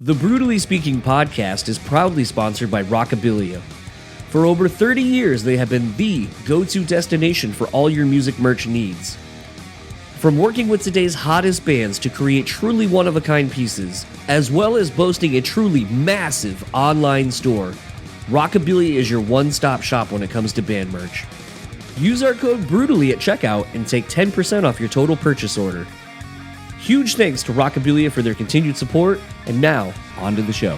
The BREWtally Speaking podcast is proudly sponsored by Rockabilia. For over 30 years, they have been the go-to destination for all your music merch needs. From working with today's hottest bands to create truly one-of-a-kind pieces, as well as boasting a truly massive online store, Rockabilia is your one-stop shop when it comes to band merch. Use our code BREWtally at checkout and take 10% off your total purchase order. Huge thanks to Rockabilia for their continued support, and now, on to the show.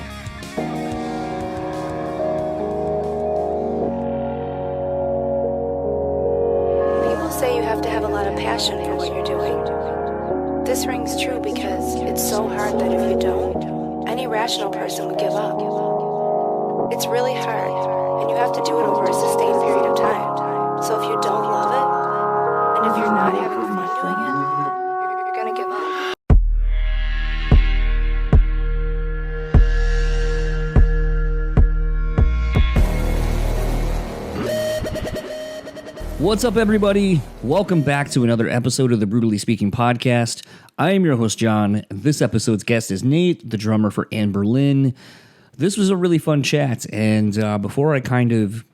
People say you have to have a lot of passion for what you're doing. This rings true because it's so hard that if you don't, any rational person would give up. It's really hard, and you have to do it over a sustained period of time. So if you don't love it, and if you're not having fun doing it, you're gonna give up. What's up, everybody? Welcome back to another episode of the BREWtally Speaking podcast. I am your host, John, and this episode's guest is Nate, the drummer for Anberlin. This was a really fun chat, and before I kind of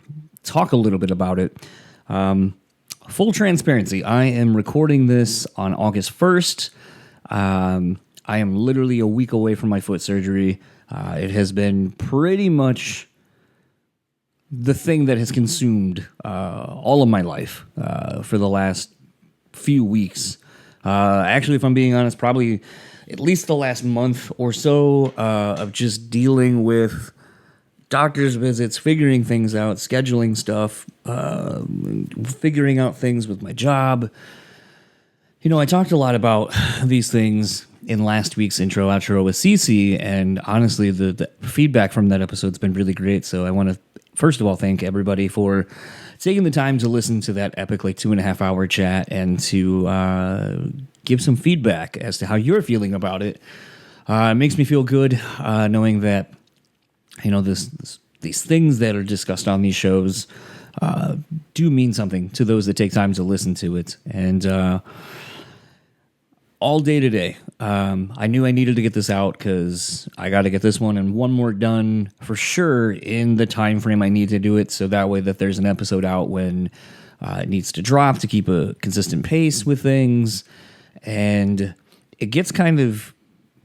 talk a little bit about it, full transparency, I am recording this on August 1st. I am literally a week away from my foot surgery. It has been pretty much the thing that has consumed all of my life for the last few weeks. Actually, if I'm being honest, probably at least the last month or so of just dealing with doctor's visits, figuring things out, scheduling stuff, figuring out things with my job. You know, I talked a lot about these things in last week's intro outro with Cece, and honestly, the feedback from that episode's been really great, so I want to first of all, thank everybody for taking the time to listen to that epic, 2.5 hour chat and to give some feedback as to how you're feeling about it. It makes me feel good knowing that, you know, these things that are discussed on these shows do mean something to those that take time to listen to it. And all day today, I knew I needed to get this out because I got to get this one and one more done for sure in the time frame I need to do it, so that way that there's an episode out when it needs to drop to keep a consistent pace with things. And it gets kind of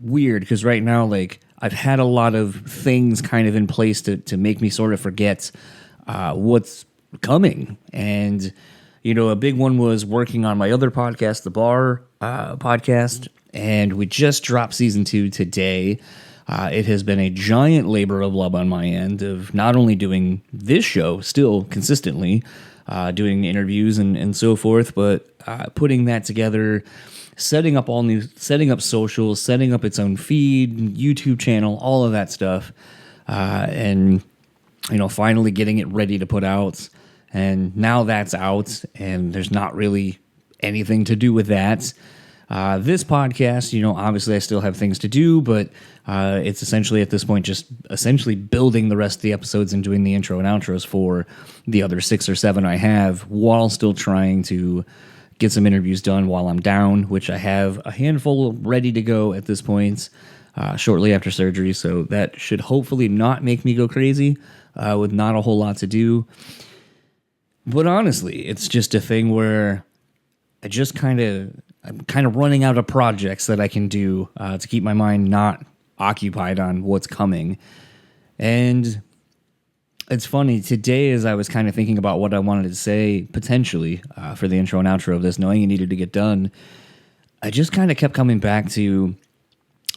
weird because right now, I've had a lot of things kind of in place to make me sort of forget what's coming. And you know, a big one was working on my other podcast, the Bar podcast, and we just dropped season 2 today. It has been a giant labor of love on my end of not only doing this show still consistently, doing interviews and so forth, but putting that together, setting up socials, setting up its own feed, YouTube channel, all of that stuff, and you know, finally getting it ready to put out. And now that's out, and there's not really anything to do with that. This podcast, you know, obviously I still have things to do, but it's essentially at this point just essentially building the rest of the episodes and doing the intro and outros for the other 6 or 7 I have, while still trying to get some interviews done while I'm down, which I have a handful ready to go at this point shortly after surgery, so that should hopefully not make me go crazy with not a whole lot to do. But honestly, it's just a thing where I'm kind of running out of projects that I can do to keep my mind not occupied on what's coming. And it's funny, today as I was kind of thinking about what I wanted to say potentially for the intro and outro of this, knowing it needed to get done, I just kind of kept coming back to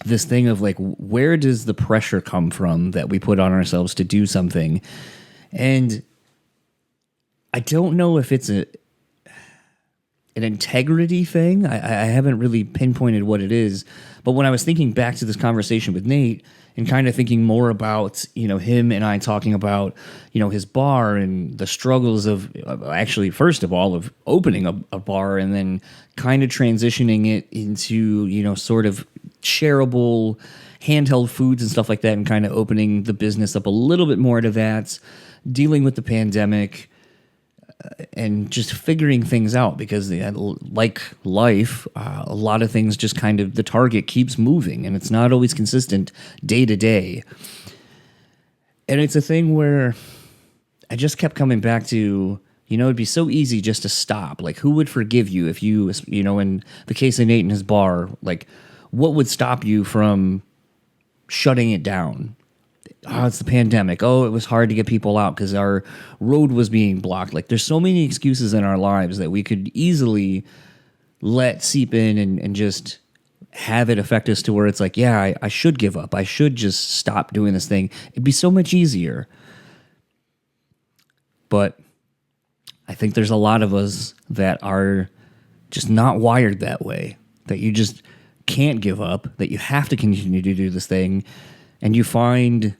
this thing of where does the pressure come from that we put on ourselves to do something? And I don't know if it's an integrity thing. I haven't really pinpointed what it is. But when I was thinking back to this conversation with Nate and kind of thinking more about, you know, him and I talking about, you know, his bar and the struggles of actually, first of all, of opening a bar and then kind of transitioning it into, you know, sort of shareable handheld foods and stuff like that, and kind of opening the business up a little bit more to that, dealing with the pandemic. and just figuring things out, because like life, a lot of things just kind of, the target keeps moving and it's not always consistent day to day. And it's a thing where I just kept coming back to, it'd be so easy just to stop. Like, who would forgive you if you, in the case of Nate and his bar, like, what would stop you from shutting it down? Oh, it's the pandemic. Oh, it was hard to get people out because our road was being blocked. Like, there's so many excuses in our lives that we could easily let seep in and just have it affect us to where it's like, yeah, I should give up. I should just stop doing this thing. It'd be so much easier. But I think there's a lot of us that are just not wired that way, that you just can't give up, that you have to continue to do this thing. And you find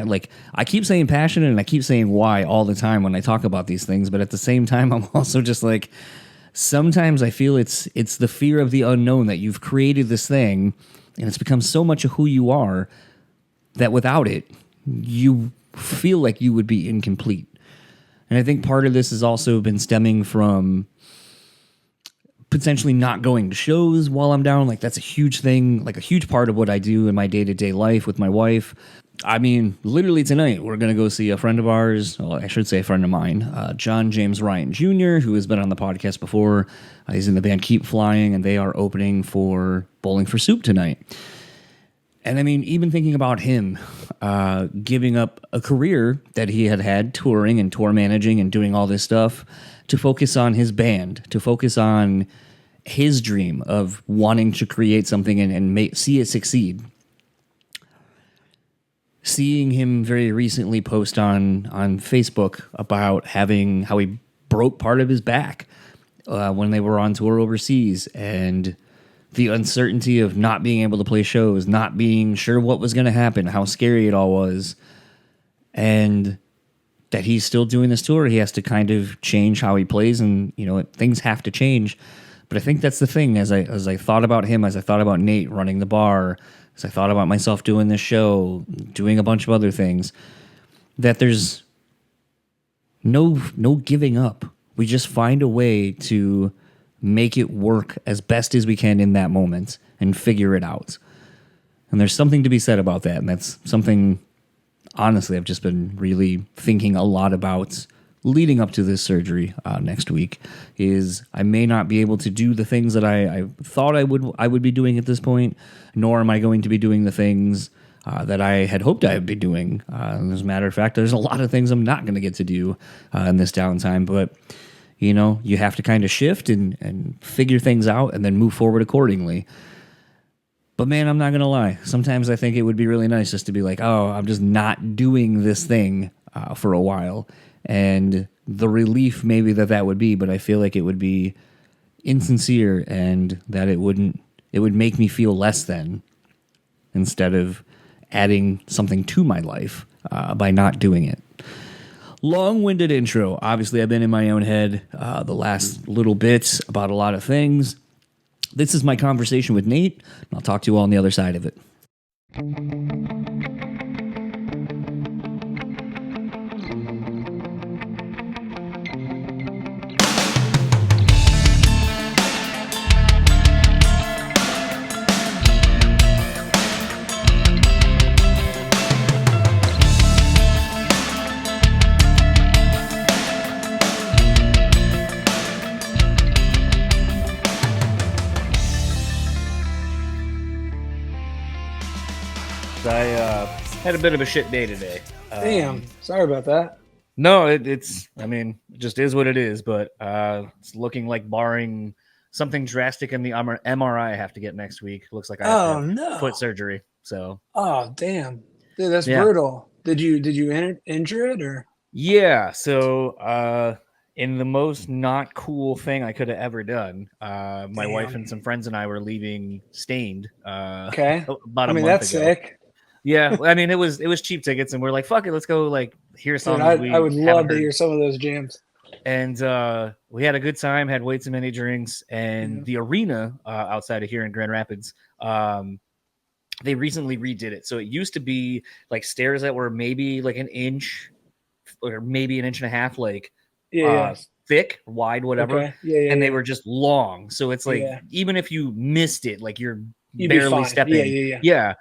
like, I keep saying passionate and I keep saying why all the time when I talk about these things, but at the same time, I'm also just like, sometimes I feel it's the fear of the unknown, that you've created this thing and it's become so much of who you are that without it, you feel like you would be incomplete. And I think part of this has also been stemming from potentially not going to shows while I'm down. Like, that's a huge thing, like a huge part of what I do in my day-to-day life with my wife. I mean, literally tonight, we're going to go see a friend of ours, well, I should say a friend of mine, John James Ryan Jr., who has been on the podcast before. He's in the band Keep Flying, and they are opening for Bowling for Soup tonight. And I mean, even thinking about him giving up a career that he had touring and tour managing and doing all this stuff to focus on his band, to focus on his dream of wanting to create something and see it succeed. Seeing him very recently post on Facebook about how he broke part of his back when they were on tour overseas, and the uncertainty of not being able to play shows, not being sure what was going to happen, how scary it all was, and that he's still doing this tour. He has to kind of change how he plays, and things have to change. But I think that's the thing. As I thought about him, as I thought about Nate running the bar, as I thought about myself doing this show, doing a bunch of other things, that there's no giving up. We just find a way to make it work as best as we can in that moment and figure it out. And there's something to be said about that. And that's something, honestly, I've just been really thinking a lot about leading up to this surgery next week. Is I may not be able to do the things that I thought I would be doing at this point, nor am I going to be doing the things that I had hoped I would be doing. As a matter of fact, there's a lot of things I'm not going to get to do in this downtime, but you have to kind of shift and figure things out and then move forward accordingly. But man, I'm not going to lie. Sometimes I think it would be really nice just to be like, oh, I'm just not doing this thing for a while. And the relief maybe that would be, but I feel like it would be insincere, and that it would make me feel less than, instead of adding something to my life by not doing it. Long-winded intro. Obviously, I've been in my own head the last little bit about a lot of things. This is my conversation with Nate, and I'll talk to you all on the other side of it. I had a bit of a shit day today. Damn, sorry about that. No, it just is what it is. But it's looking like, barring something drastic in the MRI I have to get next week, looks like I have to have foot surgery. So, oh damn, dude, that's brutal. Did you injure it or? Yeah. So, in the most not cool thing I could have ever done, my wife and some friends and I were leaving Stained. Okay. About a month that's ago. Sick. Yeah, I mean, it was cheap tickets, and we're like, fuck it, let's go hear songs. I would love to hear some of those jams. And we had a good time, had way too many drinks, and the arena outside of here in Grand Rapids, they recently redid it. So it used to be like stairs that were maybe like an inch or maybe an inch and a half, like thick, wide, whatever. Okay. And they were just long. So it's like, even if you missed it, like you'd barely stepping. Yeah.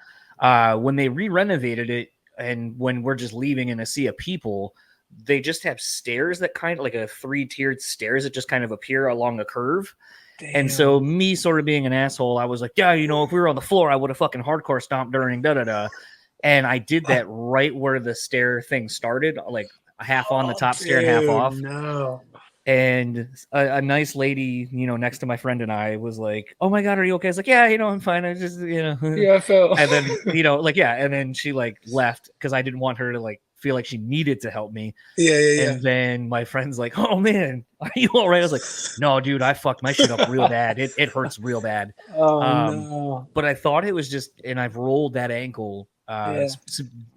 When they re-renovated it and when we're just leaving in a sea of people, they just have stairs that kind of like a 3-tiered stairs that just kind of appear along a curve. Damn. And so me sort of being an asshole, I was like, yeah, if we were on the floor, I would have fucking hardcore stomped during da-da-da. And I did that right where the stair thing started, like half on the top stair and half off. No. And a nice lady, next to my friend and I was like, oh my God, are you okay? I was like, yeah, I'm fine. I just, Yeah, I felt. And then, and then she like left because I didn't want her to like feel like she needed to help me. Yeah. And then my friend's like, oh man, are you all right? I was like, no, dude, I fucked my shit up real bad. It hurts real bad. No. But I thought it was just, and I've rolled that ankle,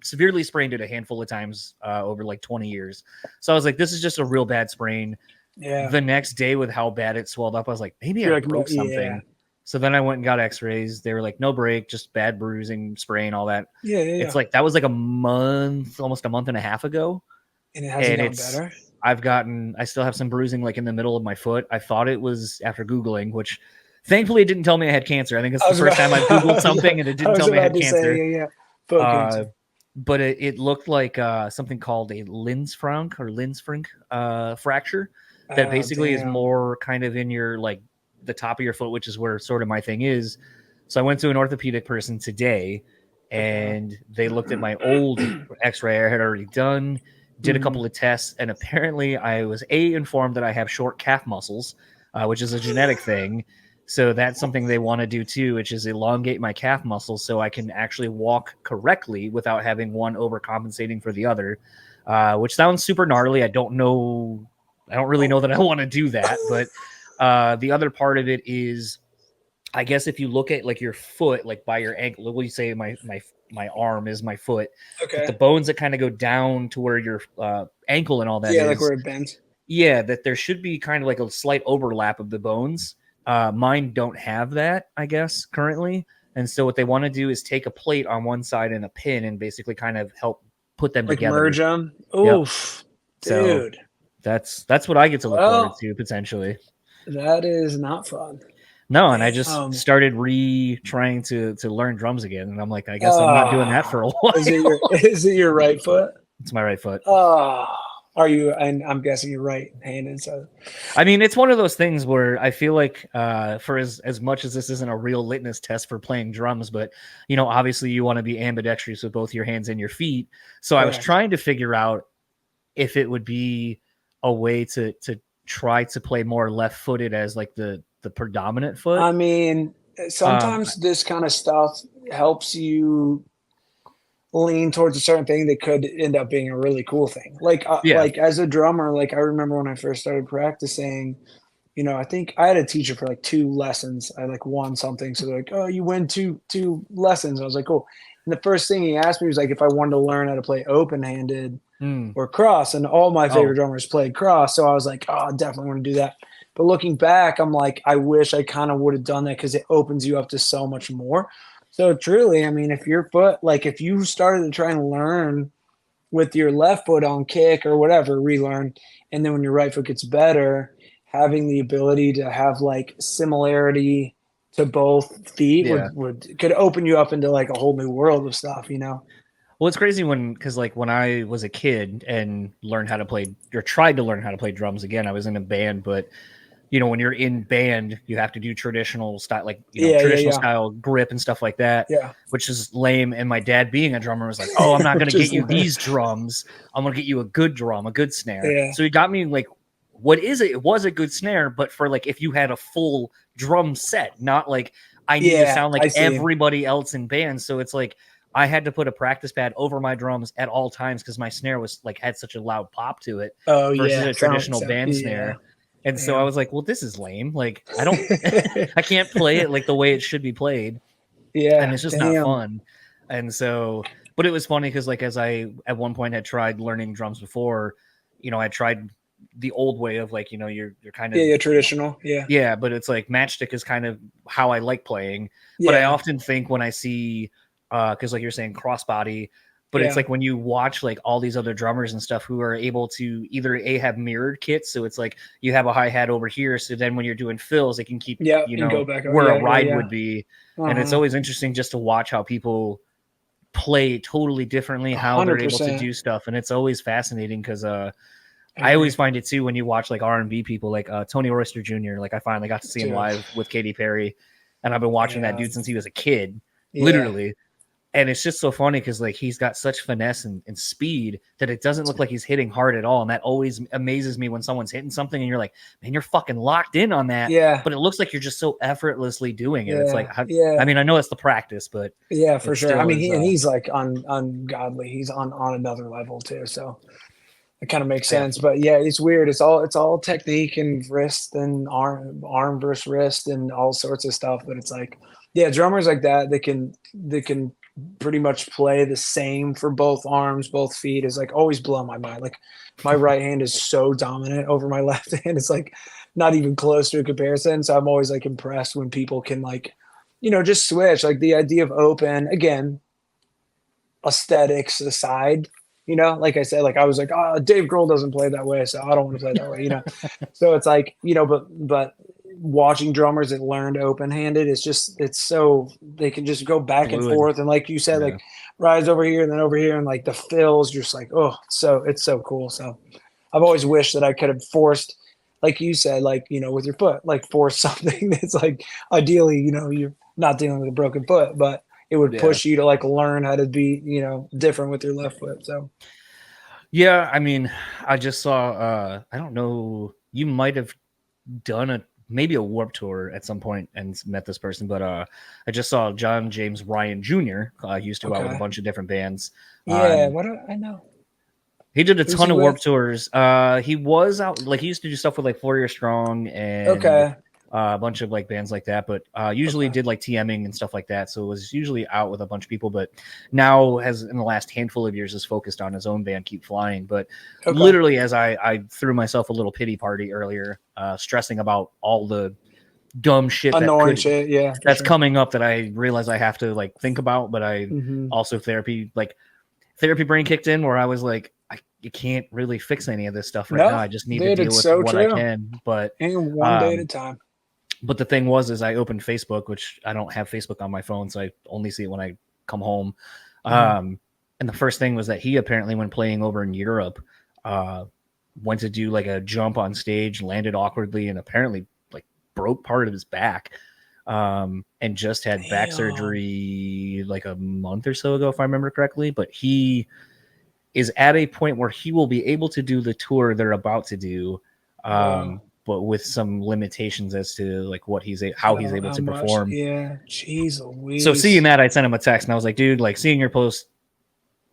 severely sprained it a handful of times over like 20 years. So I was like, this is just a real bad sprain. Yeah. The next day with how bad it swelled up, I was like, maybe I broke something. Yeah. So then I went and got x-rays. They were like, no break, just bad bruising, sprain, all that. Yeah. It's like, that was like almost a month and a half ago. And it hasn't gotten better? I still have some bruising like in the middle of my foot. I thought it was after Googling, which thankfully it didn't tell me I had cancer. I think it's the first time I've Googled something and it didn't tell me I had cancer. But it looked like something called a Lindsfrank fracture that basically is more kind of in your like the top of your foot, which is where sort of my thing is. So I went to an orthopedic person today and they looked at my old x-ray I had already done, did a couple of tests, and apparently I was informed that I have short calf muscles, which is a genetic thing. So that's something they want to do too, which is elongate my calf muscles so I can actually walk correctly without having one overcompensating for the other, which sounds super gnarly. I don't really know that I want to do that, but the other part of it is, I guess if you look at like your foot, like by your ankle, what do you say? My arm is my foot. Okay. The bones that kind of go down to where your ankle and all that is. Like where it bends. Yeah, that there should be kind of like a slight overlap of the bones. Mine don't have that, I guess, currently. And so what they want to do is take a plate on one side and a pin and basically kind of help put them together. Merge them. Oof, yep. Dude. So that's what I get to look forward to potentially. That is not fun. No, and I just started trying to learn drums again, and I'm like, I guess I'm not doing that for a while. Is it your right foot? It's my right foot. Are you? And I'm guessing you're right-handed. So, I mean, it's one of those things where I feel like, for as much as this isn't a real litmus test for playing drums, but obviously you want to be ambidextrous with both your hands and your feet. So I was trying to figure out if it would be a way to try to play more left-footed as like the predominant foot. I mean, sometimes this kind of stuff helps you lean towards a certain thing that could end up being a really cool thing. Like as a drummer, like I remember when I first started practicing, I think I had a teacher for like 2 lessons. I like won something. So they're like, oh, you win two lessons. I was like, cool. And the first thing he asked me was like, if I wanted to learn how to play open-handed or cross, and all my favorite drummers played cross. So I was like, oh, I definitely want to do that. But looking back, I'm like, I wish I kind of would have done that because it opens you up to so much more. So truly, I mean, if your foot, like if you started to try and learn with your left foot on kick or whatever, relearn, and then when your right foot gets better, having the ability to have like similarity to both feet could open you up into like a whole new world of stuff, Well, it's crazy because like when I was a kid and learned how to play or tried to learn how to play drums again, I was in a band, but when you're in band, you have to do traditional style, like traditional style grip and stuff like that, which is lame. And my dad, being a drummer, was like, "Oh, I'm not going to get you these drums. I'm going to get you a good drum, a good snare." Yeah. So he got me like, what is it? It was a good snare, but for like if you had a full drum set, not like I need to sound like everybody else in band. So it's like I had to put a practice pad over my drums at all times because my snare was like had such a loud pop to it versus a traditional band snare. And so I was like, well, this is lame. Like, I can't play it like the way it should be played. Yeah. And it's just not fun. And so, but it was funny because like, as I, at one point had tried learning drums before, I tried the old way of like, you're kind of traditional. Yeah. Yeah. But it's like matchstick is kind of how I like playing. Yeah. But I often think when I see, cause like you're saying crossbody, But it's like when you watch like all these other drummers and stuff who are able to either have mirrored kits, so it's like you have a hi-hat over here, so then when you're doing fills, it can keep go back where a ride would be. And it's always interesting just to watch how people play totally differently, how they're able to do stuff, and it's always fascinating because I always find it too when you watch like R&B people like Tony Oyster Jr. Like I finally got to see him live with Katy Perry, and I've been watching that dude since he was a kid, literally. And it's just so funny because like he's got such finesse and speed that it doesn't look like he's hitting hard at all. And that always amazes me when someone's hitting something and you're like, man, you're fucking locked in on that. Yeah. But it looks like you're just so effortlessly doing it. It's like, I mean, I know it's the practice, but for sure. I mean, he's like ungodly. He's on another level too. So it kind of makes sense. But yeah, it's weird. It's all technique and wrist and arm versus wrist and all sorts of stuff. But it's like, drummers like that, they can pretty much play the same for both arms, both feet, is like always blow my mind. Like my right hand is so dominant over my left hand. It's like not even close to a comparison. So I'm always like impressed when people can like, just switch. Like the idea of open, again, aesthetics aside, like I said, like I was like, oh, Dave Grohl doesn't play that way, so I don't want to play that way, So it's like, but watching drummers that learned open-handed, it's so they can just go back and forth, and like you said, like rise over here and then over here, and like the fills, just like, oh, so it's so cool. So I've always wished that I could have forced, like you said, like with your foot, like force something that's like ideally, you're not dealing with a broken foot, but it would push you to like learn how to be, different with your left foot. So yeah, I mean, I just saw I don't know, you might have done maybe a Warped Tour at some point and met this person, but I just saw John James Ryan Jr. Used to go out with a bunch of different bands. I know. He did a ton of Warped Tours. He was out, like he used to do stuff with like 4 Year Strong and a bunch of like bands like that, but usually did like TMing and stuff like that. So it was usually out with a bunch of people, but now has in the last handful of years is focused on his own band, Keep Flying. But literally as I threw myself a little pity party earlier, stressing about all the dumb shit that's coming up that I realize I have to like think about, but I also therapy brain kicked in where I was like, you can't really fix any of this stuff right now. I just need to deal with what I can, but one day at a time. But the thing is I opened Facebook, which I don't have Facebook on my phone, so I only see it when I come home. And the first thing was that he apparently, when playing over in Europe, went to do like a jump on stage, landed awkwardly, and apparently like broke part of his back. And just had back surgery like a month or so ago, if I remember correctly. But he is at a point where he will be able to do the tour they're about to do. But with some limitations as to like what how he's able to perform. Yeah, jeez Louise. So seeing that, I sent him a text and I was like, dude, like seeing your post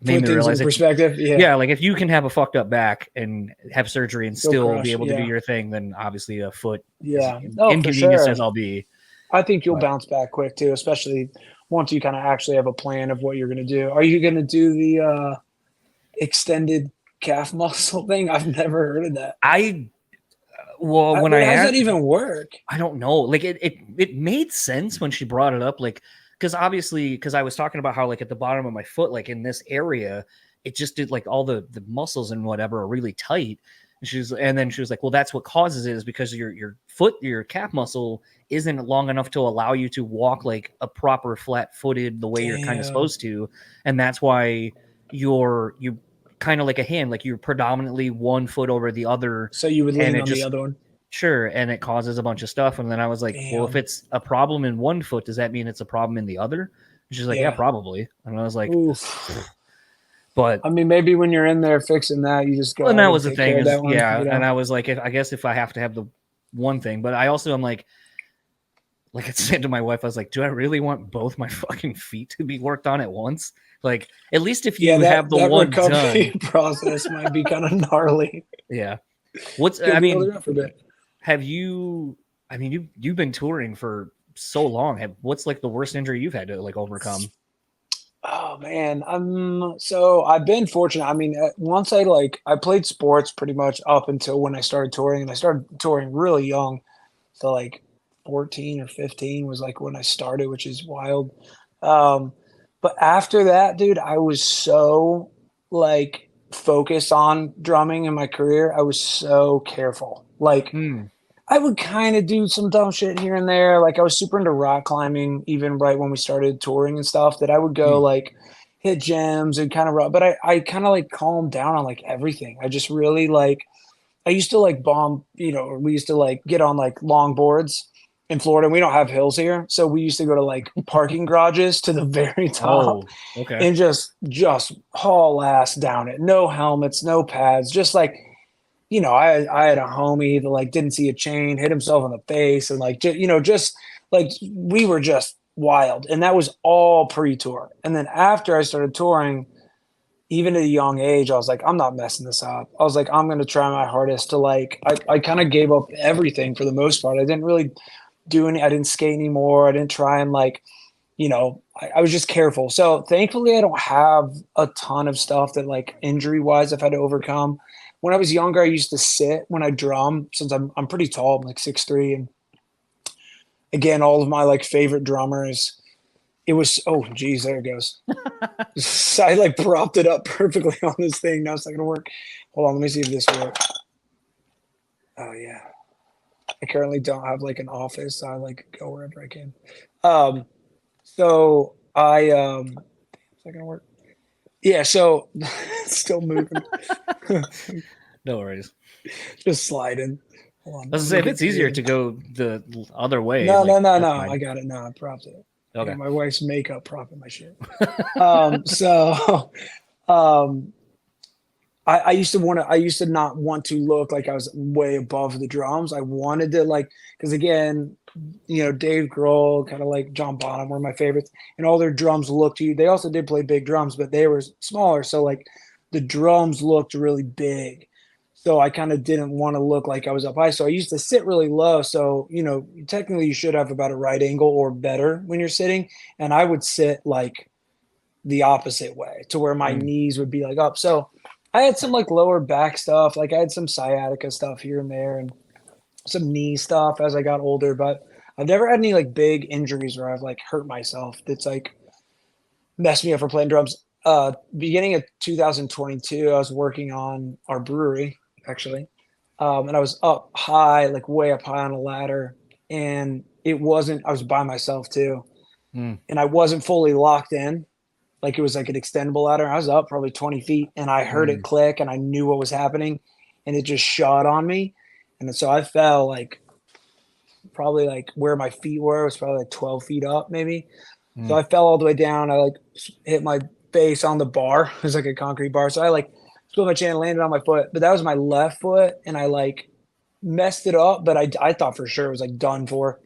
made me realize perspective. Like if you can have a fucked up back and have surgery and still be able to do your thing, then obviously a foot inconvenience as I'll be. I think you'll bounce back quick too, especially once you kind of actually have a plan of what you're going to do. Are you going to do the extended calf muscle thing? I've never heard of that. How does that even work? I don't know. Like it made sense when she brought it up, like because I was talking about how like at the bottom of my foot, like in this area, it just did like all the muscles and whatever are really tight. And then she was like, well, that's what causes it, is because your calf muscle isn't long enough to allow you to walk like a proper flat-footed the way you're kind of supposed to, and that's why you kind of like a hand, like you're predominantly one foot over the other. So you would lean on the other one. Sure, and it causes a bunch of stuff. And then I was like, well, if it's a problem in one foot, does that mean it's a problem in the other? And she's like, yeah, probably. And I was like, oof. But I mean, maybe when you're in there fixing that, you just go. And that was the thing, And I was like, I guess if I have to have the one thing, but I also am like I said to my wife, I was like, do I really want both my fucking feet to be worked on at once? Like, at least if you have the one recovery done, process might be kind of gnarly. Yeah. Have you? I mean, you've been touring for so long. What's like the worst injury you've had to like overcome? Oh man, so I've been fortunate. I mean, once I played sports pretty much up until when I started touring, and I started touring really young. So like 14 or 15 was like when I started, which is wild. But after that, dude, I was so like focused on drumming in my career. I was so careful. Like I would kind of do some dumb shit here and there. Like I was super into rock climbing, even right when we started touring and stuff, that I would go like hit gyms and kind of rock. But I kind of like calmed down on like everything. I just really like, I used to like bomb, you know, we used to like get on like long boards in Florida. We don't have hills here. So we used to go to like parking garages to the very top and just haul ass down it. No helmets, no pads, just like, you know, I had a homie that like didn't see a chain, hit himself in the face, and like you know, just like we were just wild, and that was all pre-tour. And then after I started touring, even at a young age, I was like, I'm not messing this up. I was like, I'm going to try my hardest to like. I kind of gave up everything for the most part. I didn't really do any. I didn't skate anymore. I didn't try and like, you know, I was just careful. So thankfully, I don't have a ton of stuff that like injury wise I've had to overcome. When I was younger, I used to sit when I drum, since I'm pretty tall, I'm like 6'3", and again, all of my like favorite drummers. It was geez, there it goes. So I like propped it up perfectly on this thing. Now it's not gonna work. Hold on, let me see if this works. Oh yeah. I currently don't have like an office, so I like go wherever I can. So I is that gonna work? Yeah, so it's still moving. No worries. Just sliding. Hold on. I was gonna say, if it's easier to go the other way. No, like, no. I got it now. I propped it. Okay. Yeah, my wife's makeup propping my shit. I used to not want to look like I was way above the drums. I wanted to like, because again, you know, Dave Grohl, kind of like John Bonham were my favorites, and all their drums looked to you. They also did play big drums, but they were smaller. So like the drums looked really big. So I kind of didn't want to look like I was up high. So I used to sit really low. So, you know, technically you should have about a right angle or better when you're sitting. And I would sit like the opposite way to where my knees would be like up. So I had some like lower back stuff. Like I had some sciatica stuff here and there and some knee stuff as I got older, but I've never had any like big injuries where I've like hurt myself. That's like messed me up for playing drums. Beginning of 2022, I was working on our brewery actually. And I was up high, like way up high on a ladder, and I was by myself too. And I wasn't fully locked in. Like it was like an extendable ladder. I was up probably 20 feet and I heard it click and I knew what was happening and it just shot on me. And so I fell like probably like where my feet were, it was probably like 12 feet up maybe. So I fell all the way down. I like hit my face on the bar. It was like a concrete bar. So I like split my chin and landed on my foot, but that was my left foot. And I like messed it up, but I thought for sure it was like done for.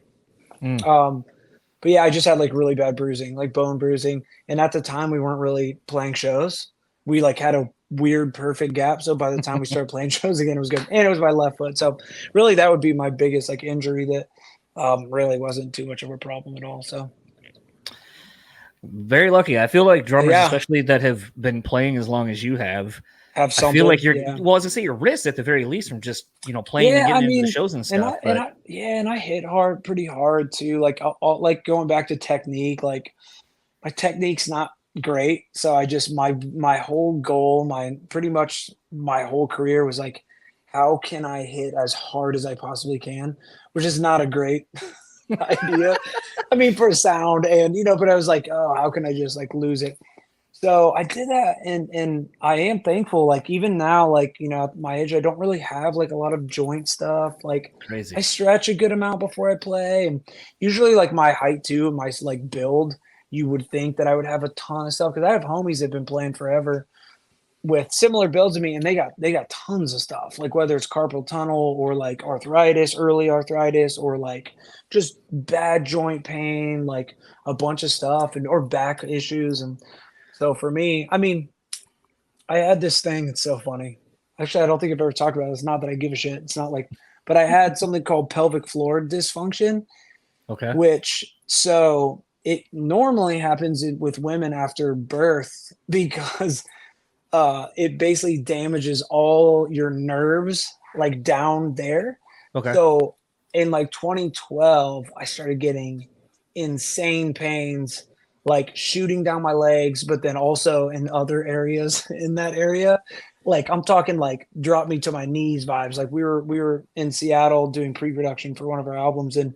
But yeah, I just had like really bad bruising, like bone bruising. And at the time we weren't really playing shows. We like had a weird perfect gap. So by the time we started playing shows again, it was good. And it was my left foot. So really that would be my biggest like injury that really wasn't too much of a problem at all. So very lucky. I feel like drummers, especially that have been playing as long as you have something. I feel like you're well, as I say, your wrist at the very least from just playing and getting into the shows and stuff. And I hit pretty hard too. Like I'll like going back to technique, like my technique's not great. So I just my whole goal, pretty much my whole career was like, how can I hit as hard as I possibly can, which is not a great idea. I mean, for sound and but I was like, oh, how can I just like lose it? So I did that and I am thankful. Like even now, like, at my age, I don't really have like a lot of joint stuff. Like crazy. I stretch a good amount before I play. And usually like my height too, my like build, you would think that I would have a ton of stuff. Cause I have homies that have been playing forever with similar builds to me and they got tons of stuff. Like whether it's carpal tunnel or like arthritis, early arthritis, or like just bad joint pain, like a bunch of stuff or back issues. And so for me, I mean, I had this thing. It's so funny. Actually, I don't think I've ever talked about it. It's not that I give a shit. It's not like, but I had something called pelvic floor dysfunction. Okay. So it normally happens with women after birth because it basically damages all your nerves like down there. Okay. So in like 2012, I started getting insane pains like shooting down my legs, but then also in other areas in that area. Like I'm talking like drop me to my knees vibes. Like we were in Seattle doing pre-production for one of our albums, and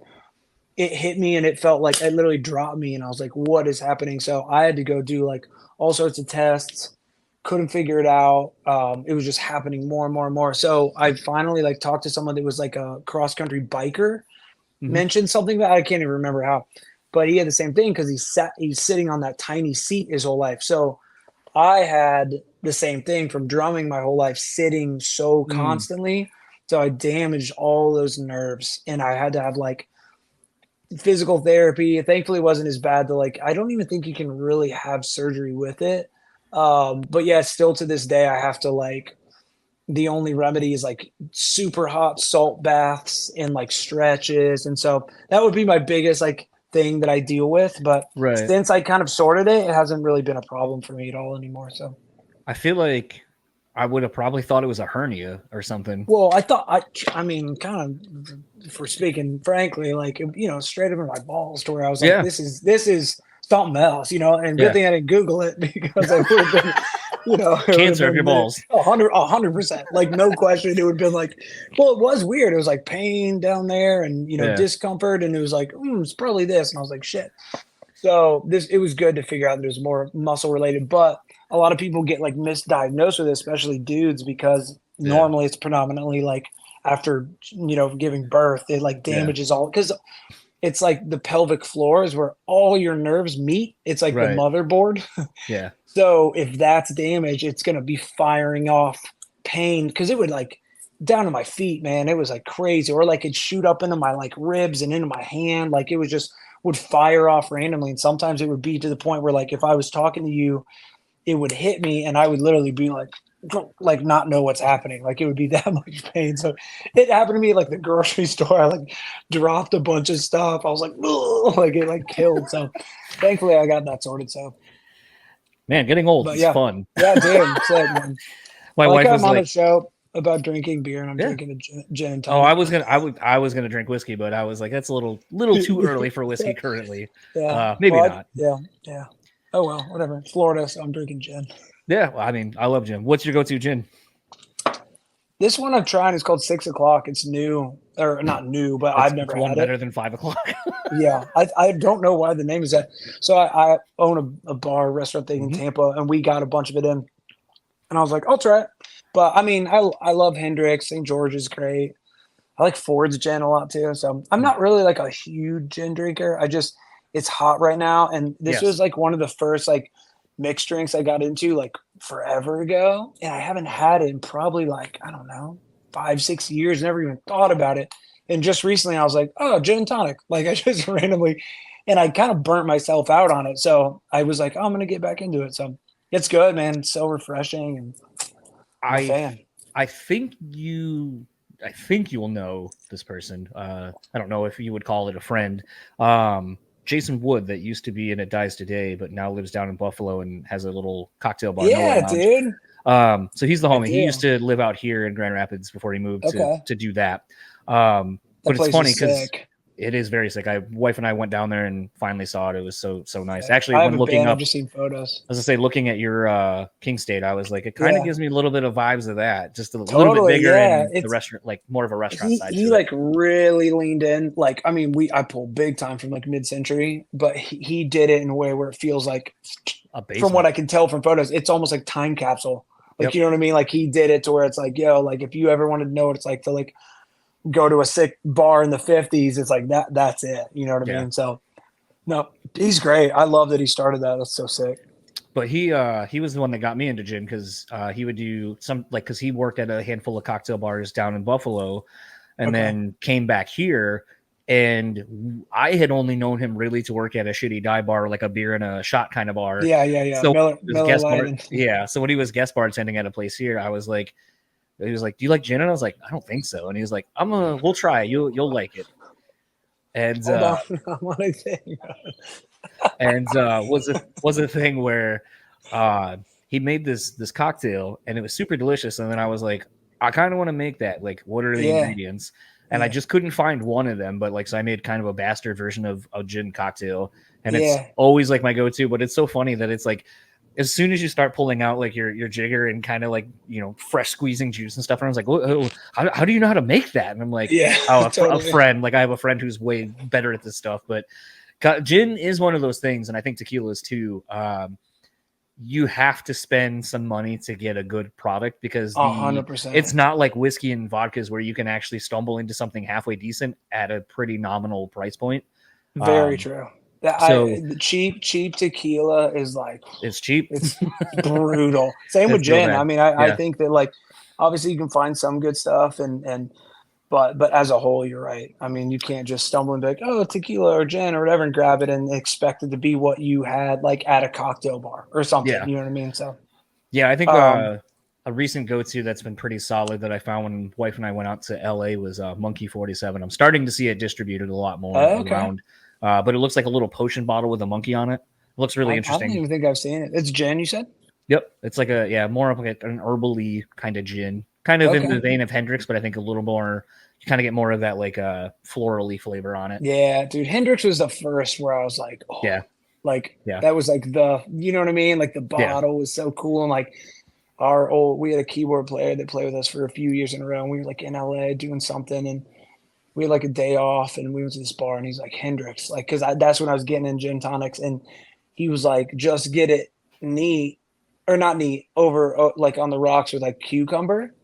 it hit me and it felt like it literally dropped me, and I was like, what is happening? So I had to go do like all sorts of tests, couldn't figure it out. It was just happening more and more and more. So I finally like talked to someone that was like a cross country biker, mentioned something that I can't even remember how, but he had the same thing because he's sitting on that tiny seat his whole life. So I had the same thing from drumming my whole life, sitting so constantly. So I damaged all those nerves, and I had to have like physical therapy. Thankfully, it wasn't as bad. To like, I don't even think you can really have surgery with it. But yeah, still to this day, I have to like, the only remedy is like super hot salt baths and like stretches. And so that would be my biggest like thing that I deal with. But since I kind of sorted it, it hasn't really been a problem for me at all anymore. So I feel like I would have probably thought it was a hernia or something. Well, I mean, kind of, if we're speaking frankly, like, you know, straight up in my balls to where I was like, this is something else, you know, and good thing I didn't Google it because I would have been, you know, cancer of your balls. 100%, like no question. It would have been like, well, it was weird. It was like pain down there and, you know, discomfort. And it was like, it's probably this. And I was like, shit. So it was good to figure out that it was more muscle related, but a lot of people get like misdiagnosed with it, especially dudes, because normally it's predominantly like after, you know, giving birth, it like damages all, because it's like the pelvic floor is where all your nerves meet. It's like the motherboard. Yeah. So if that's damaged, it's going to be firing off pain, because it would like down to my feet, man. It was like crazy. Or like it'd shoot up into my like ribs and into my hand. Like it was just would fire off randomly. And sometimes it would be to the point where like if I was talking to you, it would hit me and I would literally be like not know what's happening. Like it would be that much pain. So it happened to me at like the grocery store. I like dropped a bunch of stuff. I was like, like it like killed. So thankfully I got that sorted. So man, getting old is fun. Yeah, dude. Sick, man. My wife was on like, a show about drinking beer, and I'm drinking a gin and tonic. Oh, I was gonna drink whiskey, but I was like, that's a little too early for whiskey currently. Maybe not. Yeah. Oh well, whatever. Florida, so I'm drinking gin. Yeah, well, I mean, I love gin. What's your go-to gin? This one I'm trying is called 6 o'clock. It's new, or not new, but I've never had better than 5 o'clock. Yeah, I don't know why the name is that. So I own a bar restaurant thing in Tampa, and we got a bunch of it in, and I was like, I'll try it. But I mean, I love Hendrix. St. George is great. I like Ford's gin a lot too. So I'm not really like a huge gin drinker. It's hot right now, and this was like one of the first like mixed drinks I got into like forever ago, and I haven't had it in probably like, I don't know, 5-6 years. Never even thought about it. And just recently I was like, oh, gin and tonic. Like I just randomly, and I kind of burnt myself out on it. So I was like, oh, I'm going to get back into it. So it's good, man. It's so refreshing. And I'm a fan. I think you'll know this person. I don't know if you would call it a friend. Jason Wood, that used to be in It Dies Today, but now lives down in Buffalo and has a little cocktail bar. Yeah, dude. So he's the homie. He used to live out here in Grand Rapids before he moved to do that. But it's funny because it is very sick. Wife and I went down there and finally saw it. It was so nice. Actually, when looking up, I've just seen photos. As I say, looking at your King State, I was like, it kind of gives me a little bit of vibes of that, just a little bit bigger and the restaurant, like more of a restaurant side. He like really leaned in. Like, I mean, I pulled big time from like mid-century, but he did it in a way where it feels like, from what I can tell from photos, it's almost like time capsule. Like, you know what I mean? Like he did it to where it's like, yo, like if you ever wanted to know what it's like to like go to a sick bar in the 50s, it's like that's it. You know what I mean? So no, he's great. I love that he started that. That's so sick. But he was the one that got me into gin, because he would do some, like, because he worked at a handful of cocktail bars down in Buffalo and then came back here, and I had only known him really to work at a shitty dive bar, like a beer and a shot kind of bar. Yeah. So so when he was guest bartending at a place here, I was like, he was like, do you like gin? And I was like, I don't think so. And he was like, we'll try it. You'll like it. And was a thing where he made this cocktail, and it was super delicious. And then I was like, I kind of want to make that. Like, what are the ingredients? and I just couldn't find one of them. But like, so I made kind of a bastard version of a gin cocktail, and it's always like my go-to. But it's so funny that it's like, as soon as you start pulling out like your jigger and kind of like, you know, fresh squeezing juice and stuff, and I was like, how do you know how to make that? And I'm like, a friend, like I have a friend who's way better at this stuff. But gin is one of those things, and I think tequila is too. You have to spend some money to get a good product, because 100%. It's not like whiskey and vodkas where you can actually stumble into something halfway decent at a pretty nominal price point. Very true. Cheap tequila is like, it's cheap. It's brutal. Same with gin. I mean, I think that like, obviously you can find some good stuff but as a whole, you're right. I mean, you can't just stumble and be like, oh, tequila or gin or whatever, and grab it and expect it to be what you had like at a cocktail bar or something. You know what I mean? So, yeah, I think a recent go-to that's been pretty solid that I found when wife and I went out to LA was Monkey 47. I'm starting to see it distributed a lot more around, but it looks like a little potion bottle with a monkey on it. It looks really interesting. I don't even think I've seen it. It's gin, you said? Yep. It's like more of like an herbally kind of gin. Kind of in the vein of Hendrix, but I think a little more, you kind of get more of that like florally flavor on it. Yeah, dude. Hendrix was the first where I was like, that was like you know what I mean? Like the bottle was so cool. And like we had a keyboard player that played with us for a few years in a row. And we were like in LA doing something, and we had like a day off, and we went to this bar, and he's like, Hendrix, like, cause that's when I was getting in gin tonics, and he was like, just get it neat or not neat over like on the rocks with like cucumber.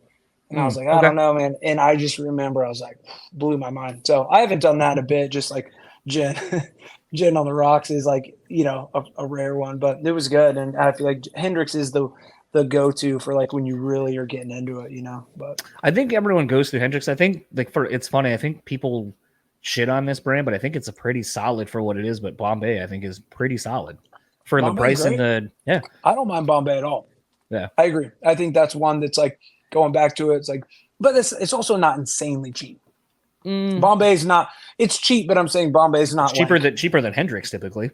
And I was like, I don't know, man. And I just remember I was like, blew my mind. So I haven't done that in a bit. Just like gin on the rocks is like, you know, a rare one, but it was good. And I feel like Hendrix is the go-to for like when you really are getting into it, you know. But I think everyone goes through Hendrix. I think like it's funny. I think people shit on this brand, but I think it's a pretty solid for what it is. But Bombay, I think, is pretty solid for the price and the I don't mind Bombay at all. Yeah, I agree. I think that's one that's like, going back to it, it's like, but it's also not insanely cheap. Bombay's not. It's cheap, but I'm saying Bombay's not cheaper than Hendrix typically.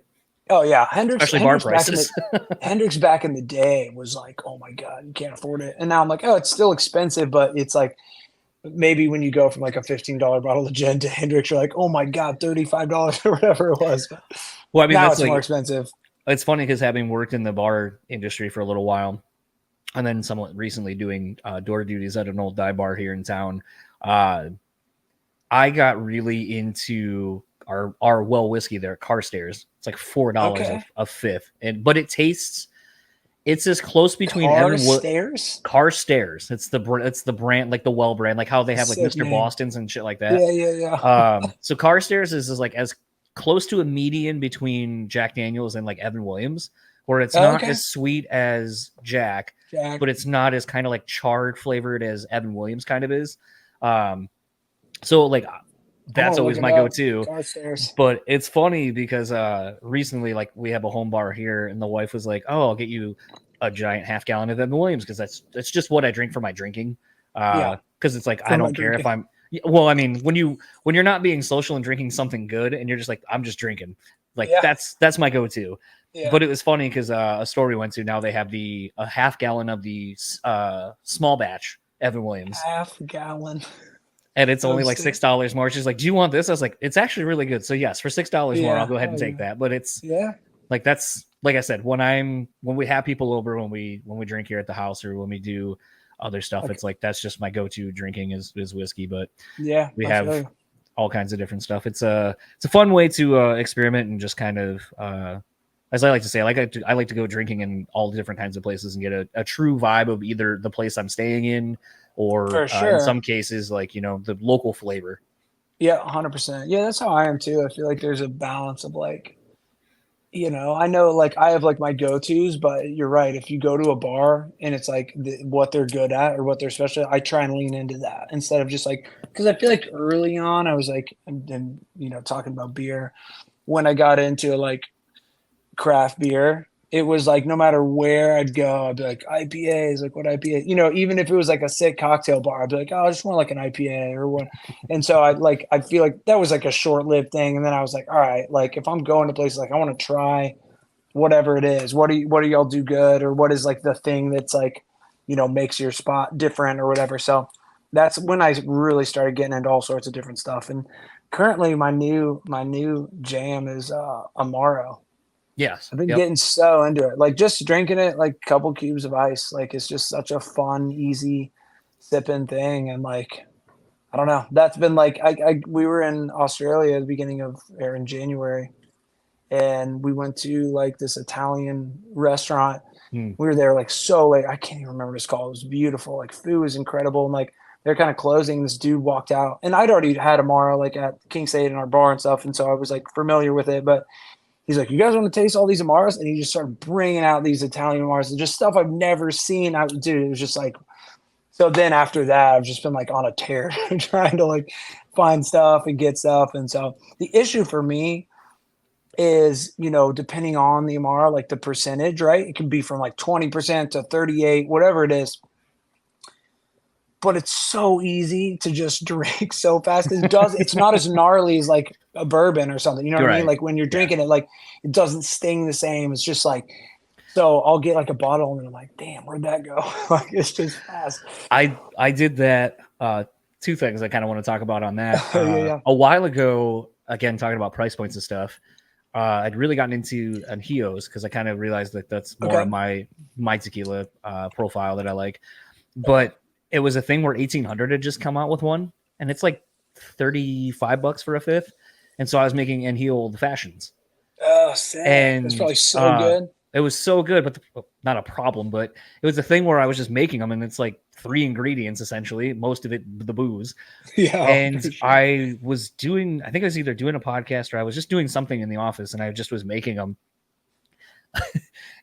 Oh yeah, Hendrix, especially bar prices. Hendrix back in the day was like, oh my god, you can't afford it. And now I'm like, oh, it's still expensive, but it's like maybe when you go from like a $15 bottle of gin to Hendrix, you're like, oh my god, $35 or whatever it was. Well, I mean, now that's it's more expensive. It's funny because having worked in the bar industry for a little while, and then somewhat recently doing door duties at an old dive bar here in town, I got really into our well whiskey there at Carstairs. It's like $4 a fifth, but it tastes. It's as close between Carstairs. It's the brand, like the Well brand, like how they have like Mr. Boston's and shit like that. Yeah. So Carstairs is like as close to a median between Jack Daniels and like Evan Williams, where it's not as sweet as Jack, but it's not as kind of like charred flavored as Evan Williams kind of is. So like that's always my go-to. But it's funny because recently, like, we have a home bar here, and the wife was like, "Oh, I'll get you a giant half gallon of Evan Williams because that's just what I drink for my drinking." Because it's like I don't care if I'm. Well, I mean, when you're not being social and drinking something good, and you're just like, I'm just drinking, like that's my go-to. Yeah. But it was funny because a store we went to, now they have a half gallon of the small batch Evan Williams. Half gallon. And it's only like $6 more. She's like, "Do you want this?" I was like, "It's actually really good." So yes, for $6 more, I'll go ahead and take that. But it's like, that's like I said, when we have people over, when we drink here at the house, or when we do other stuff, it's like that's just my go-to drinking is whiskey. But we have all kinds of different stuff. It's a fun way to experiment and just kind of as I like to say, I like to go drinking in all different kinds of places and get a true vibe of either the place I'm staying in, or in some cases, like, you know, the local flavor. Yeah, 100%. Yeah, that's how I am too. I feel like there's a balance of like, you know, I know like I have like my go-tos, but you're right. If you go to a bar and it's like what they're good at or what they're special, I try and lean into that instead of just like, because I feel like early on I was like, and you know, talking about beer, when I got into like craft beer, it was like no matter where I'd go, I'd be like, IPAs, like what IPA? You know, even if it was like a sick cocktail bar, I'd be like, oh, I just want like an IPA or what. And so I feel like that was like a short-lived thing. And then I was like, all right, like if I'm going to places, like I want to try whatever it is. What do y'all do good? Or what is like the thing that's like, you know, makes your spot different or whatever. So that's when I really started getting into all sorts of different stuff. And currently my new jam is Amaro. Yes. I've been Yep. getting so into it. Like just drinking it, like a couple cubes of ice, like it's just such a fun, easy sipping thing. And like, I don't know. That's been like we were in Australia at the beginning of or in January, and we went to like this Italian restaurant. We were there like so late. I can't even remember what it's called. It was beautiful. Like food was incredible. And like they're kind of closing. This dude walked out, and I'd already had Amaro like at King State in our bar and stuff, and so I was like familiar with it. But he's like, "You guys want to taste all these Amaros?" And he just started bringing out these Italian Amaros and just stuff I've never seen. Dude, it was just like. So then after that, I've just been like on a tear trying to like find stuff and get stuff. And so the issue for me is, you know, depending on the Amaro, like the percentage, right? It can be from like 20% to 38, whatever it is. But it's so easy to just drink so fast. It's not as gnarly as like a bourbon or something. You know what I mean? Like when you're drinking it, like it doesn't sting the same. It's just like, so I'll get like a bottle and I'm like, damn, where'd that go? Like it's just fast. I did that. Two things I kind of want to talk about on that. Yeah. A while ago, again, talking about price points and stuff, I'd really gotten into anhillos because I kind of realized that that's more of my tequila profile that I like. But it was a thing where 1800 had just come out with one, and it's like $35 for a fifth. And so I was making anhillo old fashions. Oh, sad. And it's probably so good. It was so good, but not a problem. But it was a thing where I was just making them, and it's like 3 ingredients essentially, most of it the booze. Yeah. And sure. I think I was either doing a podcast or I was just doing something in the office, and I just was making them.